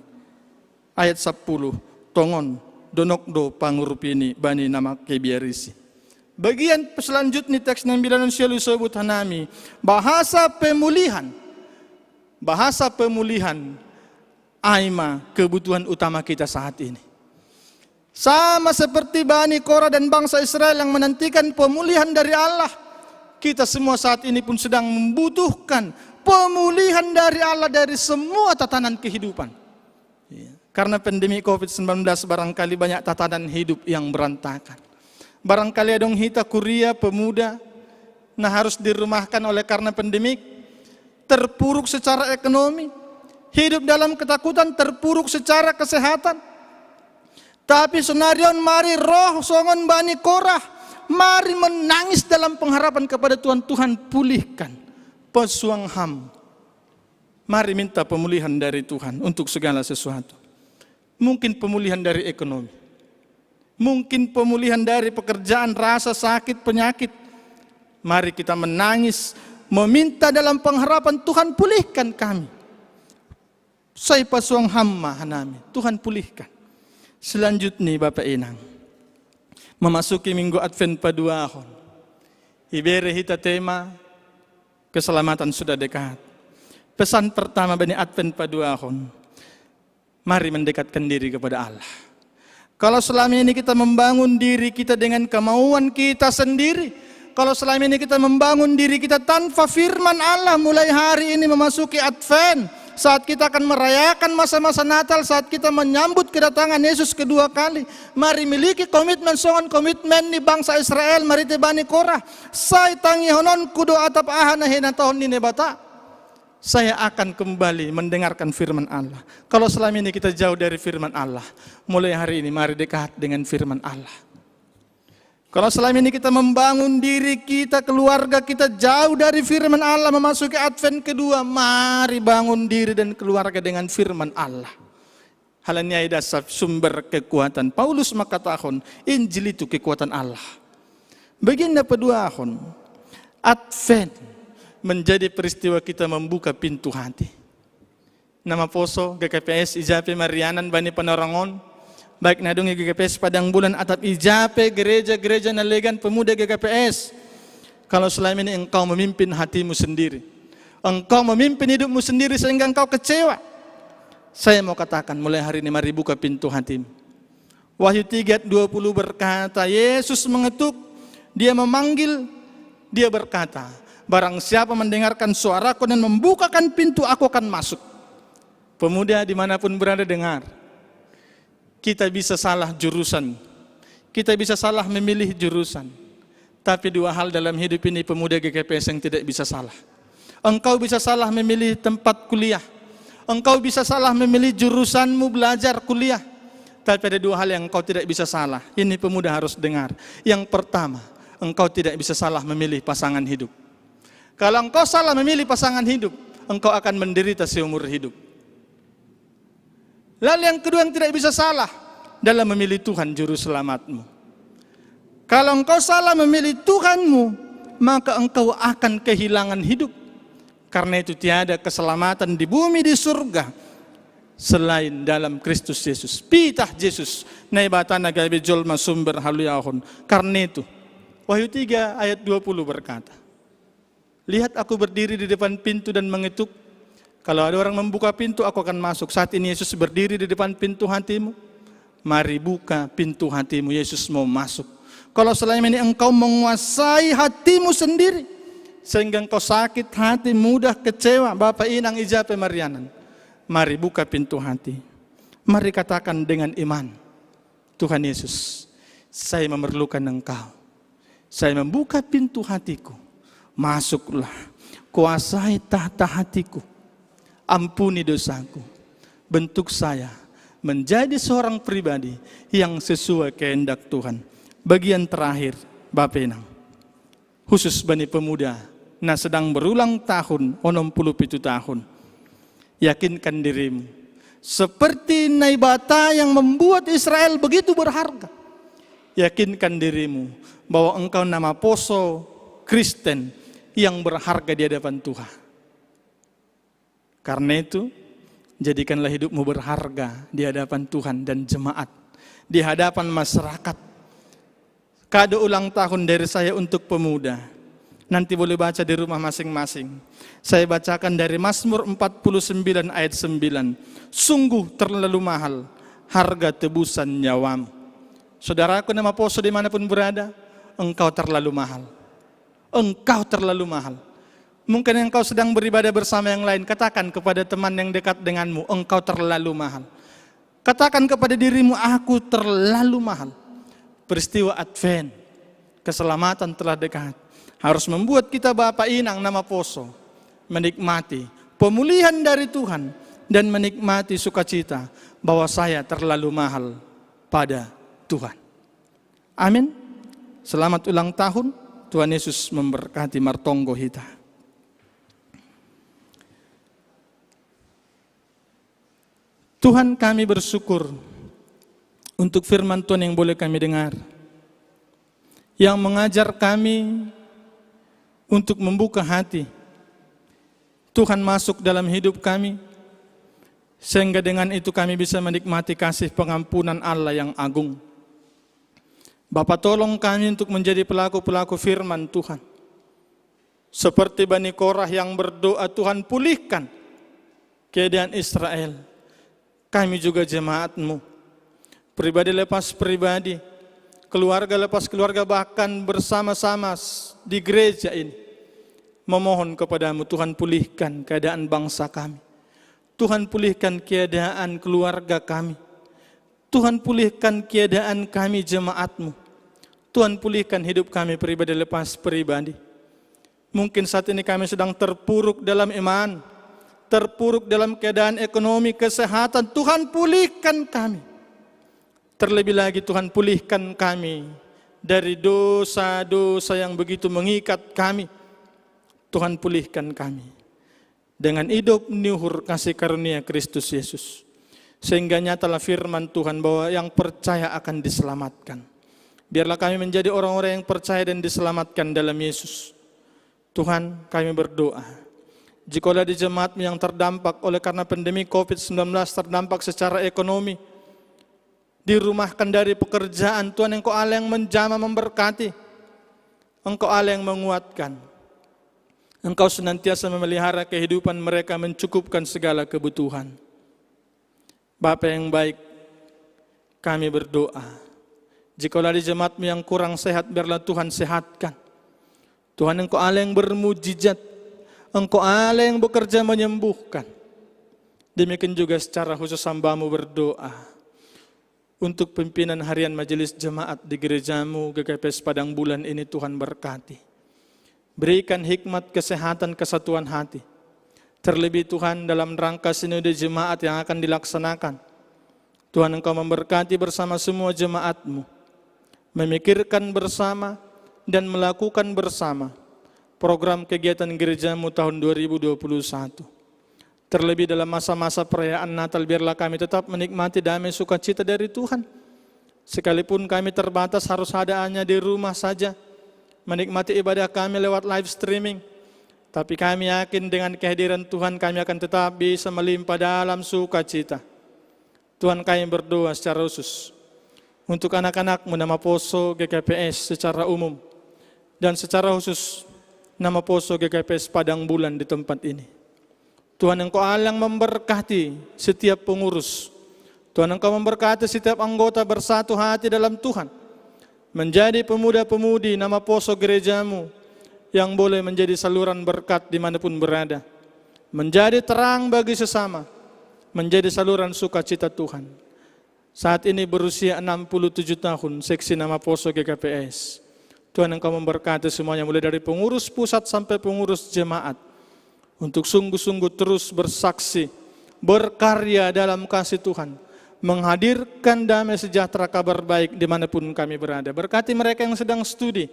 Ayat 10, tongon donokdo pangurupini bani nama kebiarisi. Bagian selanjutnya teks 9 sialu sebut hanami, bahasa pemulihan. Bahasa pemulihan aima kebutuhan utama kita saat ini. Sama seperti Bani Korah dan bangsa Israel yang menantikan pemulihan dari Allah. Kita semua saat ini pun sedang membutuhkan pemulihan dari Allah dari semua tatanan kehidupan. Karena pandemi COVID-19 barangkali banyak tatanan hidup yang berantakan. Barangkali ada hita kuria pemuda nah harus dirumahkan oleh karena pandemik, terpuruk secara ekonomi, hidup dalam ketakutan, terpuruk secara kesehatan. Tapi senarion mari roh songon Bani Korah, mari menangis dalam pengharapan kepada Tuhan. Tuhan pulihkan pesuang ham. Mari minta pemulihan dari Tuhan untuk segala sesuatu. Mungkin pemulihan dari ekonomi, mungkin pemulihan dari pekerjaan, rasa sakit, penyakit. Mari kita menangis, meminta dalam pengharapan, Tuhan pulihkan kami. Saya pesuang ham mahanami, Tuhan pulihkan. Selanjutnya Bapak Inang, memasuki minggu Advent paduahon. Ibere hita tema keselamatan sudah dekat. Pesan pertama Bani Advent paduahon, mari mendekatkan diri kepada Allah. Kalau selama ini kita membangun diri kita dengan kemauan kita sendiri, kalau selama ini kita membangun diri kita tanpa firman Allah, mulai hari ini memasuki Advent, saat kita akan merayakan masa-masa Natal, saat kita menyambut kedatangan Yesus kedua kali, mari miliki komitmen songon komitmen ni bangsa Israel, mari te Bani Korah, saya tangi honon kudo atap ahana hena tahun ini bata. Saya akan kembali mendengarkan firman Allah. Kalau selama ini kita jauh dari firman Allah, mulai hari ini mari dekat dengan firman Allah. Kalau selama ini kita membangun diri kita, keluarga kita jauh dari firman Allah, memasuki Advent kedua, mari bangun diri dan keluarga dengan firman Allah. Halanya dasar sumber kekuatan. Paulus makatahon, Injil itu kekuatan Allah. Baginda peduahon, Advent menjadi peristiwa kita membuka pintu hati. Nama poso GKPS Ijape Marianan Bani Panorangon, baik nadungi GKPS Padang Bulan atap Ijape gereja-gereja nalegan pemuda GKPS. Kalau selama ini engkau memimpin hatimu sendiri, engkau memimpin hidupmu sendiri sehingga engkau kecewa, saya mau katakan mulai hari ini mari buka pintu hatimu. Wahyu 3:20 berkata, Yesus mengetuk, dia memanggil, dia berkata, barang siapa mendengarkan suaraku dan membukakan pintu, aku akan masuk. Pemuda dimanapun berada dengar, kita bisa salah jurusan, kita bisa salah memilih jurusan, tapi dua hal dalam hidup ini pemuda GKPS yang tidak bisa salah. Engkau bisa salah memilih tempat kuliah, engkau bisa salah memilih jurusanmu belajar kuliah, tapi ada dua hal yang engkau tidak bisa salah. Ini pemuda harus dengar. Yang pertama, engkau tidak bisa salah memilih pasangan hidup. Kalau engkau salah memilih pasangan hidup, engkau akan menderita seumur hidup. Lalu yang kedua yang tidak bisa salah dalam memilih Tuhan juru selamatmu. Kalau engkau salah memilih Tuhanmu, maka engkau akan kehilangan hidup. Karena itu tiada keselamatan di bumi di surga selain dalam Kristus Yesus. Pitah Yesus naibatana gabe jolma sumber haluyahon. Karena itu Wahyu 3 ayat 20 berkata, lihat aku berdiri di depan pintu dan mengetuk. Kalau ada orang membuka pintu, aku akan masuk. Saat ini Yesus berdiri di depan pintu hatimu. Mari buka pintu hatimu, Yesus mau masuk. Kalau selama ini engkau menguasai hatimu sendiri, sehingga engkau sakit hati, mudah kecewa, Bapak Inang Ijape Marianan, mari buka pintu hati. Mari katakan dengan iman, Tuhan Yesus, saya memerlukan Engkau. Saya membuka pintu hatiku. Masuklah, kuasai tahta hatiku. Ampuni dosaku. Bentuk saya menjadi seorang pribadi yang sesuai kehendak Tuhan. Bagian terakhir, Bapak Inang, khusus bani pemuda, nah sedang berulang tahun, 67 tahun. Yakinkan dirimu, seperti Naibata yang membuat Israel begitu berharga. Yakinkan dirimu bahwa engkau nama poso Kristen yang berharga di hadapan Tuhan. Karena itu, jadikanlah hidupmu berharga di hadapan Tuhan dan jemaat, di hadapan masyarakat. Kado ulang tahun dari saya untuk pemuda. Nanti boleh baca di rumah masing-masing. Saya bacakan dari Mazmur 49 ayat 9. Sungguh terlalu mahal harga tebusan nyawamu. Saudaraku nama poso dimanapun berada, engkau terlalu mahal. Engkau terlalu mahal. Mungkin engkau sedang beribadah bersama yang lain, katakan kepada teman yang dekat denganmu, engkau terlalu mahal. Katakan kepada dirimu, aku terlalu mahal. Peristiwa Advent, keselamatan telah dekat. Harus membuat kita Bapak Inang nama poso menikmati pemulihan dari Tuhan dan menikmati sukacita bahwa saya terlalu mahal pada Tuhan. Amin. Selamat ulang tahun. Tuhan Yesus memberkati Martonggo Hita. Tuhan, kami bersyukur untuk firman Tuhan yang boleh kami dengar, yang mengajar kami untuk membuka hati. Tuhan masuk dalam hidup kami, sehingga dengan itu kami bisa menikmati kasih pengampunan Allah yang agung. Bapa, tolong kami untuk menjadi pelaku-pelaku firman Tuhan. Seperti Bani Korah yang berdoa, Tuhan pulihkan keadaan Israel. Kami juga jemaat-Mu, pribadi lepas pribadi, keluarga lepas keluarga, bahkan bersama-sama di gereja ini, memohon kepada-Mu, Tuhan pulihkan keadaan bangsa kami. Tuhan pulihkan keadaan keluarga kami. Tuhan pulihkan keadaan kami jemaat-Mu. Tuhan pulihkan hidup kami pribadi lepas pribadi. Mungkin saat ini kami sedang terpuruk dalam iman, terpuruk dalam keadaan ekonomi, kesehatan. Tuhan pulihkan kami. Terlebih lagi Tuhan pulihkan kami dari dosa-dosa yang begitu mengikat kami. Tuhan pulihkan kami dengan hidup niuhur kasih karunia Kristus Yesus. Sehingga nyatalah firman Tuhan bahwa yang percaya akan diselamatkan. Biarlah kami menjadi orang-orang yang percaya dan diselamatkan dalam Yesus. Tuhan, kami berdoa, jikalau di jemaat-Mu yang terdampak oleh karena pandemi COVID-19, terdampak secara ekonomi, dirumahkan dari pekerjaan, Tuhan Engkau Allah yang menjamah memberkati, Engkau Allah yang menguatkan, Engkau senantiasa memelihara kehidupan mereka, mencukupkan segala kebutuhan. Bapa yang baik, kami berdoa, jikalau di jemaat-Mu yang kurang sehat, biarlah Tuhan sehatkan. Tuhan Engkau Allah yang bermujizat, Engkau Allah yang bekerja menyembuhkan. Demikian juga secara khusus hamba-Mu berdoa untuk pimpinan harian majelis jemaat di gereja-Mu GKPS Padang Bulan ini. Tuhan berkati, berikan hikmat, kesehatan, kesatuan hati. Terlebih Tuhan dalam rangka sinode jemaat yang akan dilaksanakan, Tuhan Engkau memberkati bersama semua jemaat-Mu, memikirkan bersama dan melakukan bersama program kegiatan gereja-Mu tahun 2021. Terlebih dalam masa-masa perayaan Natal, biarlah kami tetap menikmati damai sukacita dari Tuhan. Sekalipun kami terbatas, harus ada hanya di rumah saja, menikmati ibadah kami lewat live streaming. Tapi kami yakin dengan kehadiran Tuhan, kami akan tetap bisa melimpah dalam sukacita. Tuhan, kami berdoa secara khusus untuk anak-anak-Mu nama Poso GKPS secara umum, dan secara khusus nama Poso GKPS Padang Bulan di tempat ini. Tuhan Engkau Allah yang memberkati setiap pengurus. Tuhan Engkau memberkati setiap anggota bersatu hati dalam Tuhan. Menjadi pemuda-pemudi nama poso gerejamu yang boleh menjadi saluran berkat dimanapun berada. Menjadi terang bagi sesama. Menjadi saluran sukacita Tuhan. Saat ini berusia 67 tahun, seksi nama poso GKPS. Tuhan Engkau memberkati semuanya mulai dari pengurus pusat sampai pengurus jemaat. Untuk sungguh-sungguh terus bersaksi, berkarya dalam kasih Tuhan, menghadirkan damai sejahtera kabar baik dimanapun kami berada. Berkati mereka yang sedang studi,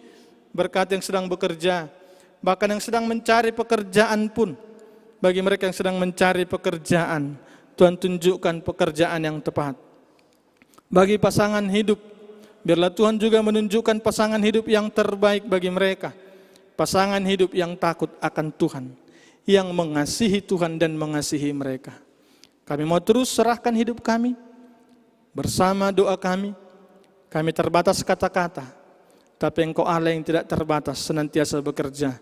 berkati yang sedang bekerja, bahkan yang sedang mencari pekerjaan pun. Bagi mereka yang sedang mencari pekerjaan, Tuhan tunjukkan pekerjaan yang tepat. Bagi pasangan hidup, biarlah Tuhan juga menunjukkan pasangan hidup yang terbaik bagi mereka. Pasangan hidup yang takut akan Tuhan, yang mengasihi Tuhan dan mengasihi mereka. Kami mau terus serahkan hidup kami, bersama doa kami. Kami terbatas kata-kata, tapi Engkau Allah yang tidak terbatas senantiasa bekerja.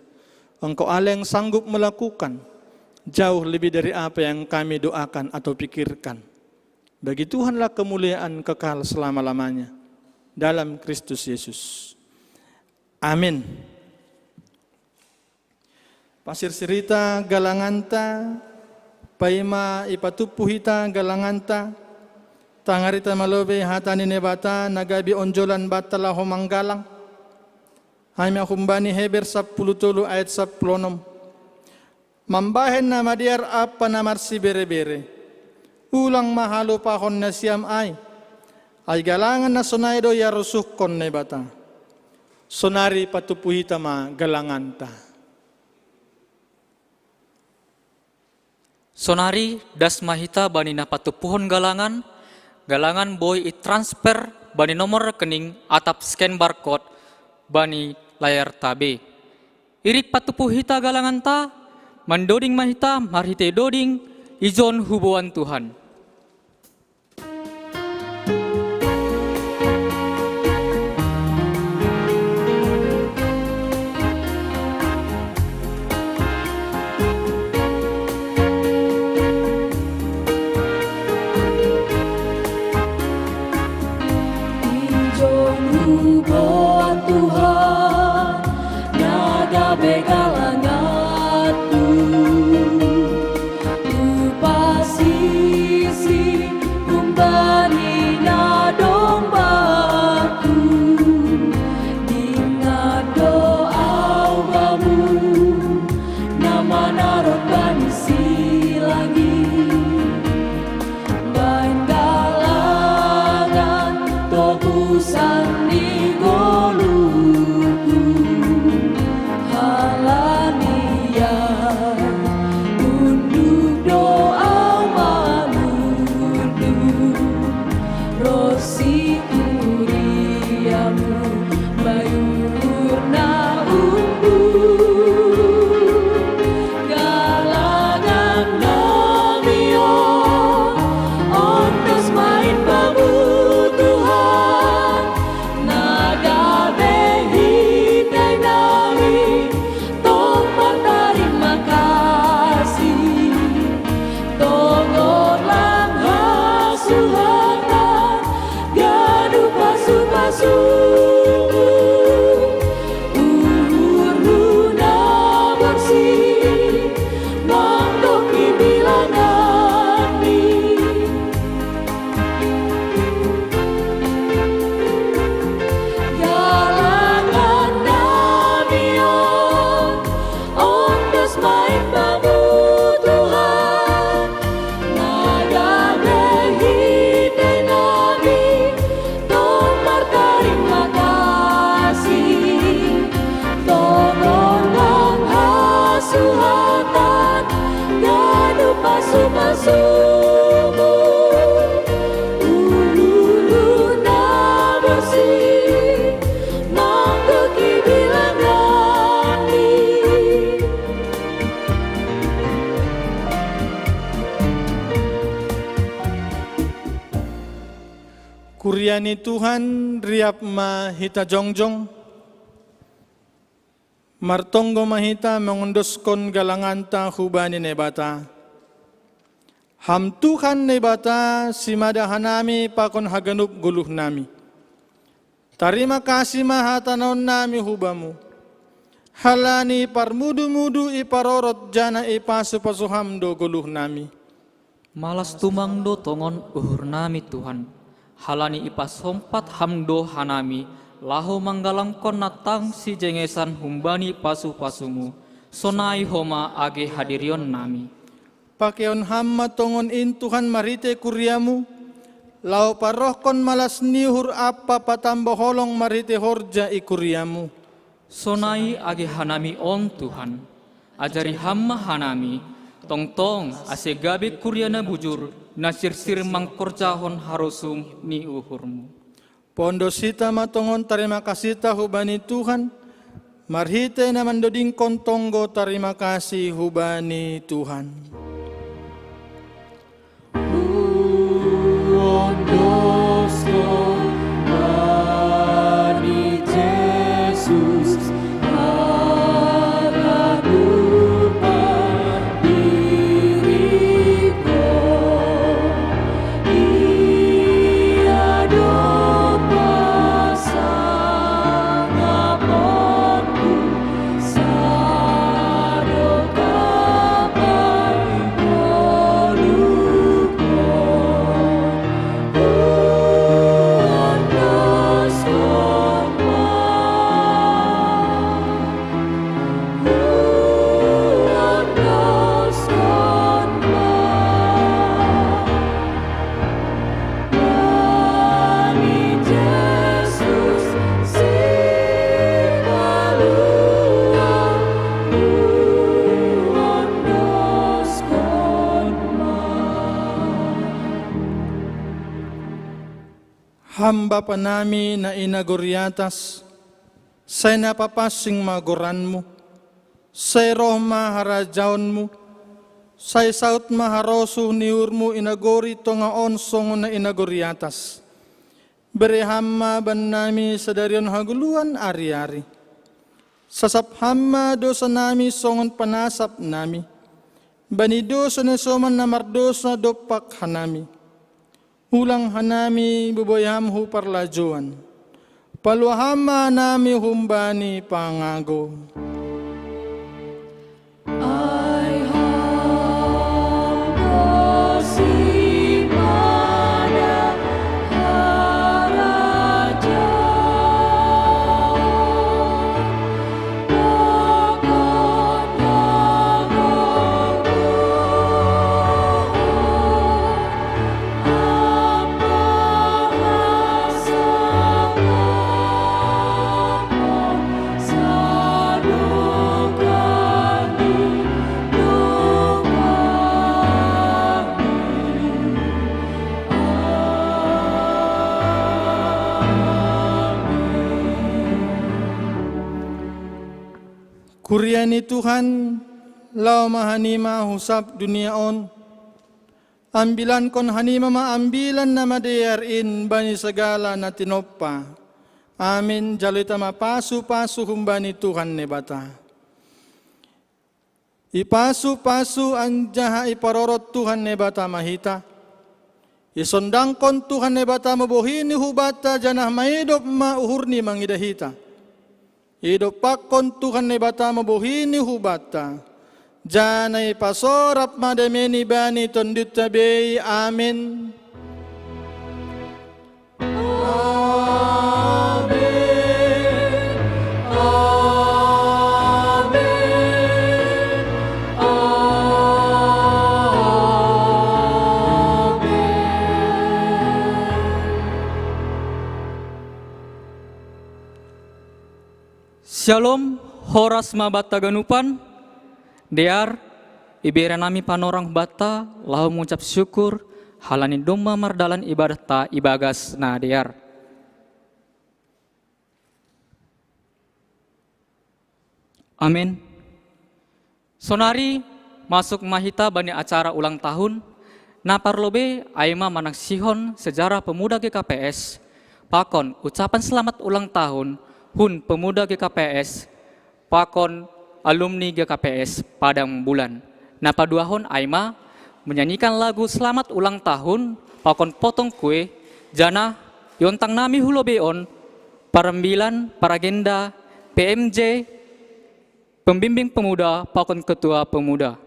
Engkau Allah yang sanggup melakukan jauh lebih dari apa yang kami doakan atau pikirkan. Bagi Tuhanlah kemuliaan kekal selama-lamanya. Dalam Kristus Yesus. Amin. Pasir sirita galanganta, paima ipatupuhita galanganta, tangarita malobe hatani nebata, nagabi onjolan batala homanggalang, haimi akumbani Heber 10 ayat 10. Mambahen na madiar apa namar si bere-bere, ulang mahalo pahon na siyam ay galangan na sonaido yarusuk kon nebata, sonari patupuhita ma galanganta. Sonari das mahita bani na patupuhon galangan, galangan boy i-transfer bani nomor rekening atap scan barcode bani layar tabe. Irik patupuhita galangan ta, mandoding mahita marhite doding, izon hubuan Tuhan. Buat Tuhan, naga begalangatu, tu pasisi kumbani na dombaku, ingat doa bamu, nama narot bani silangi, bain galangan tobusan Kuriani Tuhan riap mahita jongjong, martonggo mahita mengunduskon galanganta hubani nebata, Ham Tuhan ne bata simadahan nami pakon haganup guluh nami. Terima kasih mahatanon nami hubamu. Halani parmudu-mudu iparorot jana ipasu-pasu hamdo guluh nami. Malas tumangdo tongon uhur nami Tuhan. Halani ipas hompat hamdo hanami. Laho manggalangkon natang si jengesan humbani pasu-pasumu. Sonai homa age hadirion nami. Pakeon hamma tongon in Tuhan marite kuriamu. Lau parohkon malas nihur apa patambo holong marite horja ikuriamu. Sonai age hanami on Tuhan. Ajari hamma hanami. Tong-tong ase gabe kuriana bujur. Nasirsir mangkorjahon harusum ni uhurmu. Pondo sita matongon terima kasih hubani Tuhan. Marhite na mandoding kontonggo terima kasih hubani Tuhan. Ondosko bani Jesus harapan diriku. Ia doa sang amonku sadokapan poluko. Hamba pa nami na inagoriatas, say napapasing magoranmu, say roh maharajaonmu, say saut maharosu niurmu inagori tonga onsong na inagoriatas. Beri hamma ban nami sadarion haguluan ari-ari. Sasap hamma dosa nami songon panasap nami. Bani dosa na soman na mardosa dopak hanami. Ulang hanami buboyam hu parlajuan. Paluhama nami humbani pangago. Ai hambo simana haraja. Pokon nagogo. Kuriani Tuhan, lau mahanima husap dunia on. Ambilan kon hanima maambilan na madeyarin bani segala na tinoppa. Amin, jalita mapasu-pasu humbani Tuhan nebata. Ipasu-pasu anjaha iparorot Tuhan nebata mahita. Isondangkon Tuhan nebata mabuhini hubata janah maidop mauhurni mangidahita. Hidup pakon Tuhan nebata mabuhini hubata. Janai pasorap madameni bani tondut tabei. Amin. Shalom, horas mabata ganupan. Dear, ibera nami panorang bata, lahu mengucap syukur, halani domba mardalan ibadah ta ibagas na dear. Amin. Sonari, masuk mahita bani acara ulang tahun, na parlobe aima manang sihon sejarah pemuda GKPS, pakon ucapan selamat ulang tahun, Hun pemuda GKPS, pakon alumni GKPS Padang Bulan. Napa duahon aima menyanyikan lagu Selamat Ulang Tahun, pakon potong kue, jana, yontang nami hulobeon, parambilan, paragenda, PMJ, pembimbing pemuda, pakon ketua pemuda.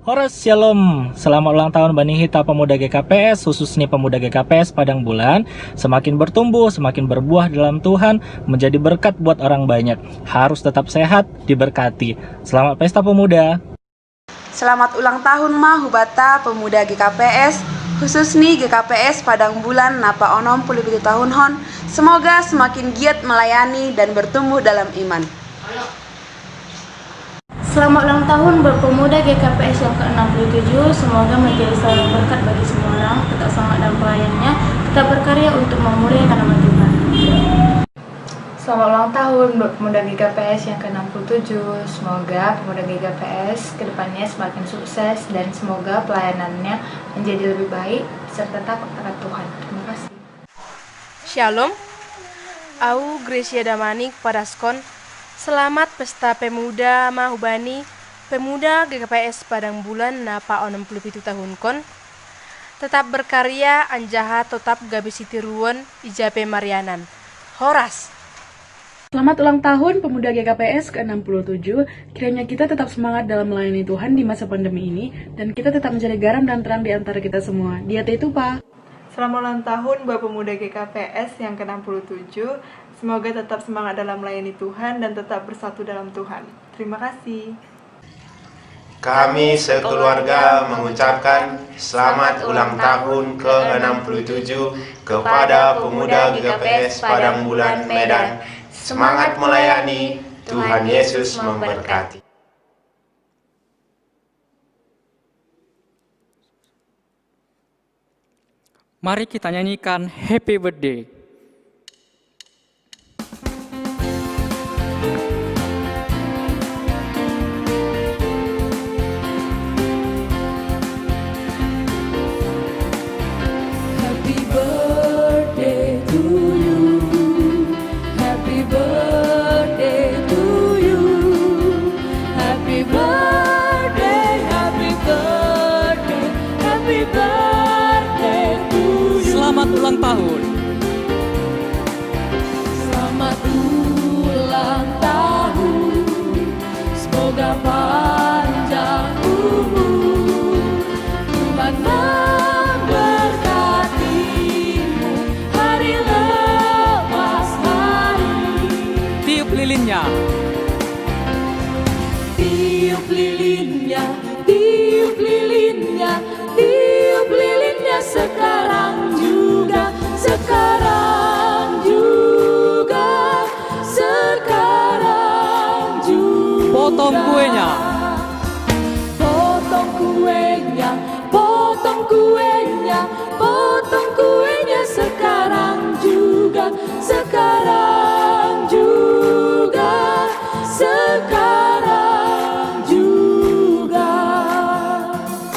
Horas Shalom, selamat ulang tahun Bani Hita Pemuda GKPS, khususnya Pemuda GKPS Padang Bulan. Semakin bertumbuh, semakin berbuah dalam Tuhan, menjadi berkat buat orang banyak. Harus tetap sehat, diberkati. Selamat Pesta Pemuda. Selamat ulang tahun Mahubata Pemuda GKPS, khususnya GKPS Padang Bulan napa onom 17 tahun hon. Semoga semakin giat melayani dan bertumbuh dalam iman. Selamat ulang tahun berpemuda GKPS yang ke-67. Semoga menjadi selalu berkat bagi semua orang, tetap semangat dalam pelayanannya, tetap berkarya untuk memuliakan nama Tuhan. Selamat ulang tahun buat pemuda GKPS yang ke-67. Semoga pemuda GKPS kedepannya semakin sukses dan semoga pelayanannya menjadi lebih baik serta takut akan Tuhan. Terima kasih. Shalom. Au Gracia Damanik Padaskon. Selamat Pesta Pemuda Mahubani Pemuda GKPS Padang Bulan napa 67 tahun kon. Tetap berkarya anjaha tetap gabisiti ruon ijape Marianan. Horas. Selamat ulang tahun Pemuda GKPS ke-67. Kiranya kita tetap semangat dalam melayani Tuhan di masa pandemi ini, dan kita tetap menjadi garam dan terang di antara kita semua. Dia itu, Pak. Selamat ulang tahun buat Pemuda GKPS yang ke-67. Semoga tetap semangat dalam melayani Tuhan dan tetap bersatu dalam Tuhan. Terima kasih. Kami sekeluarga mengucapkan selamat ulang tahun ke-67 kepada Pemuda GKPS Padang Bulan Medan. Semangat melayani, Tuhan Yesus memberkati. Mari kita nyanyikan Happy Birthday. Happy birthday to you. Happy birthday to you. Happy birthday, happy birthday, happy birthday to you. Selamat ulang tahun. Selamat ulang tahun. Semoga panjang umur. Tuhan memberkatimu hari lepas hari. Tiup lilinnya. Tiup lilinnya, tiup lilinnya, tiup lilinnya sekarang juga, sekarang juga, sekarang juga. Potong kuenya. Potong kuenya, potong kuenya, potong kuenya sekarang juga, sekarang juga, sekarang juga.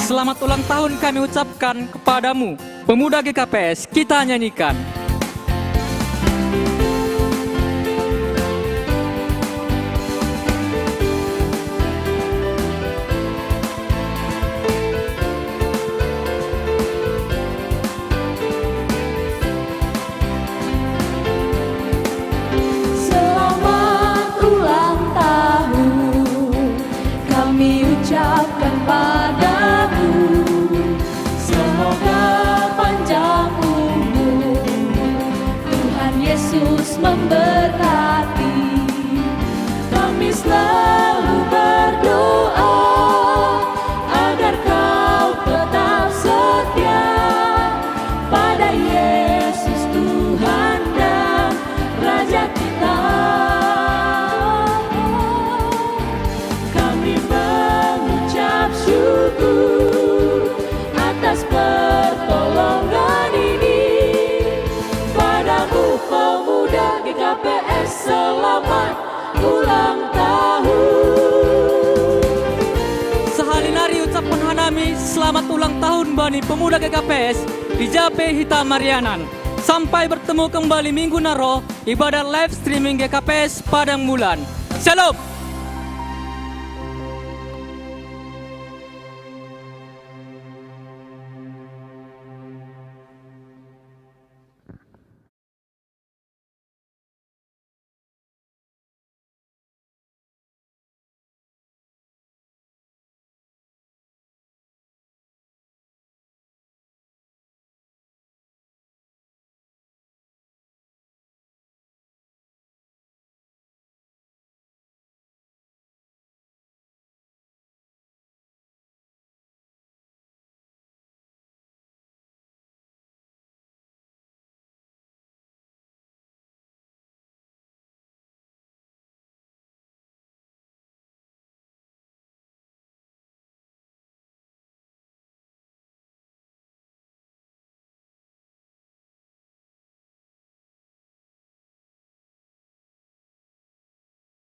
Selamat ulang tahun kami ucapkan kepadamu, Pemuda GKPS. Kita nyanyikan. Selamat ulang tahun kami ucapkan padamu. Semoga panjang umur, Tuhan Yesus memberkati. Kami selalu berdoa agar kau tetap setia pada Yesus Tuhan dan Raja kita. Kami mengucap syukur atas pertolongan ini. Padamu Pemuda GKPS, selamat ulang tahun. Sahalinari ucapan hanami selamat ulang tahun Bani Pemuda GKPS di Jape Hitam Marianan. Sampai bertemu kembali minggu naro ibadah live streaming GKPS Padang Bulan. Shalom.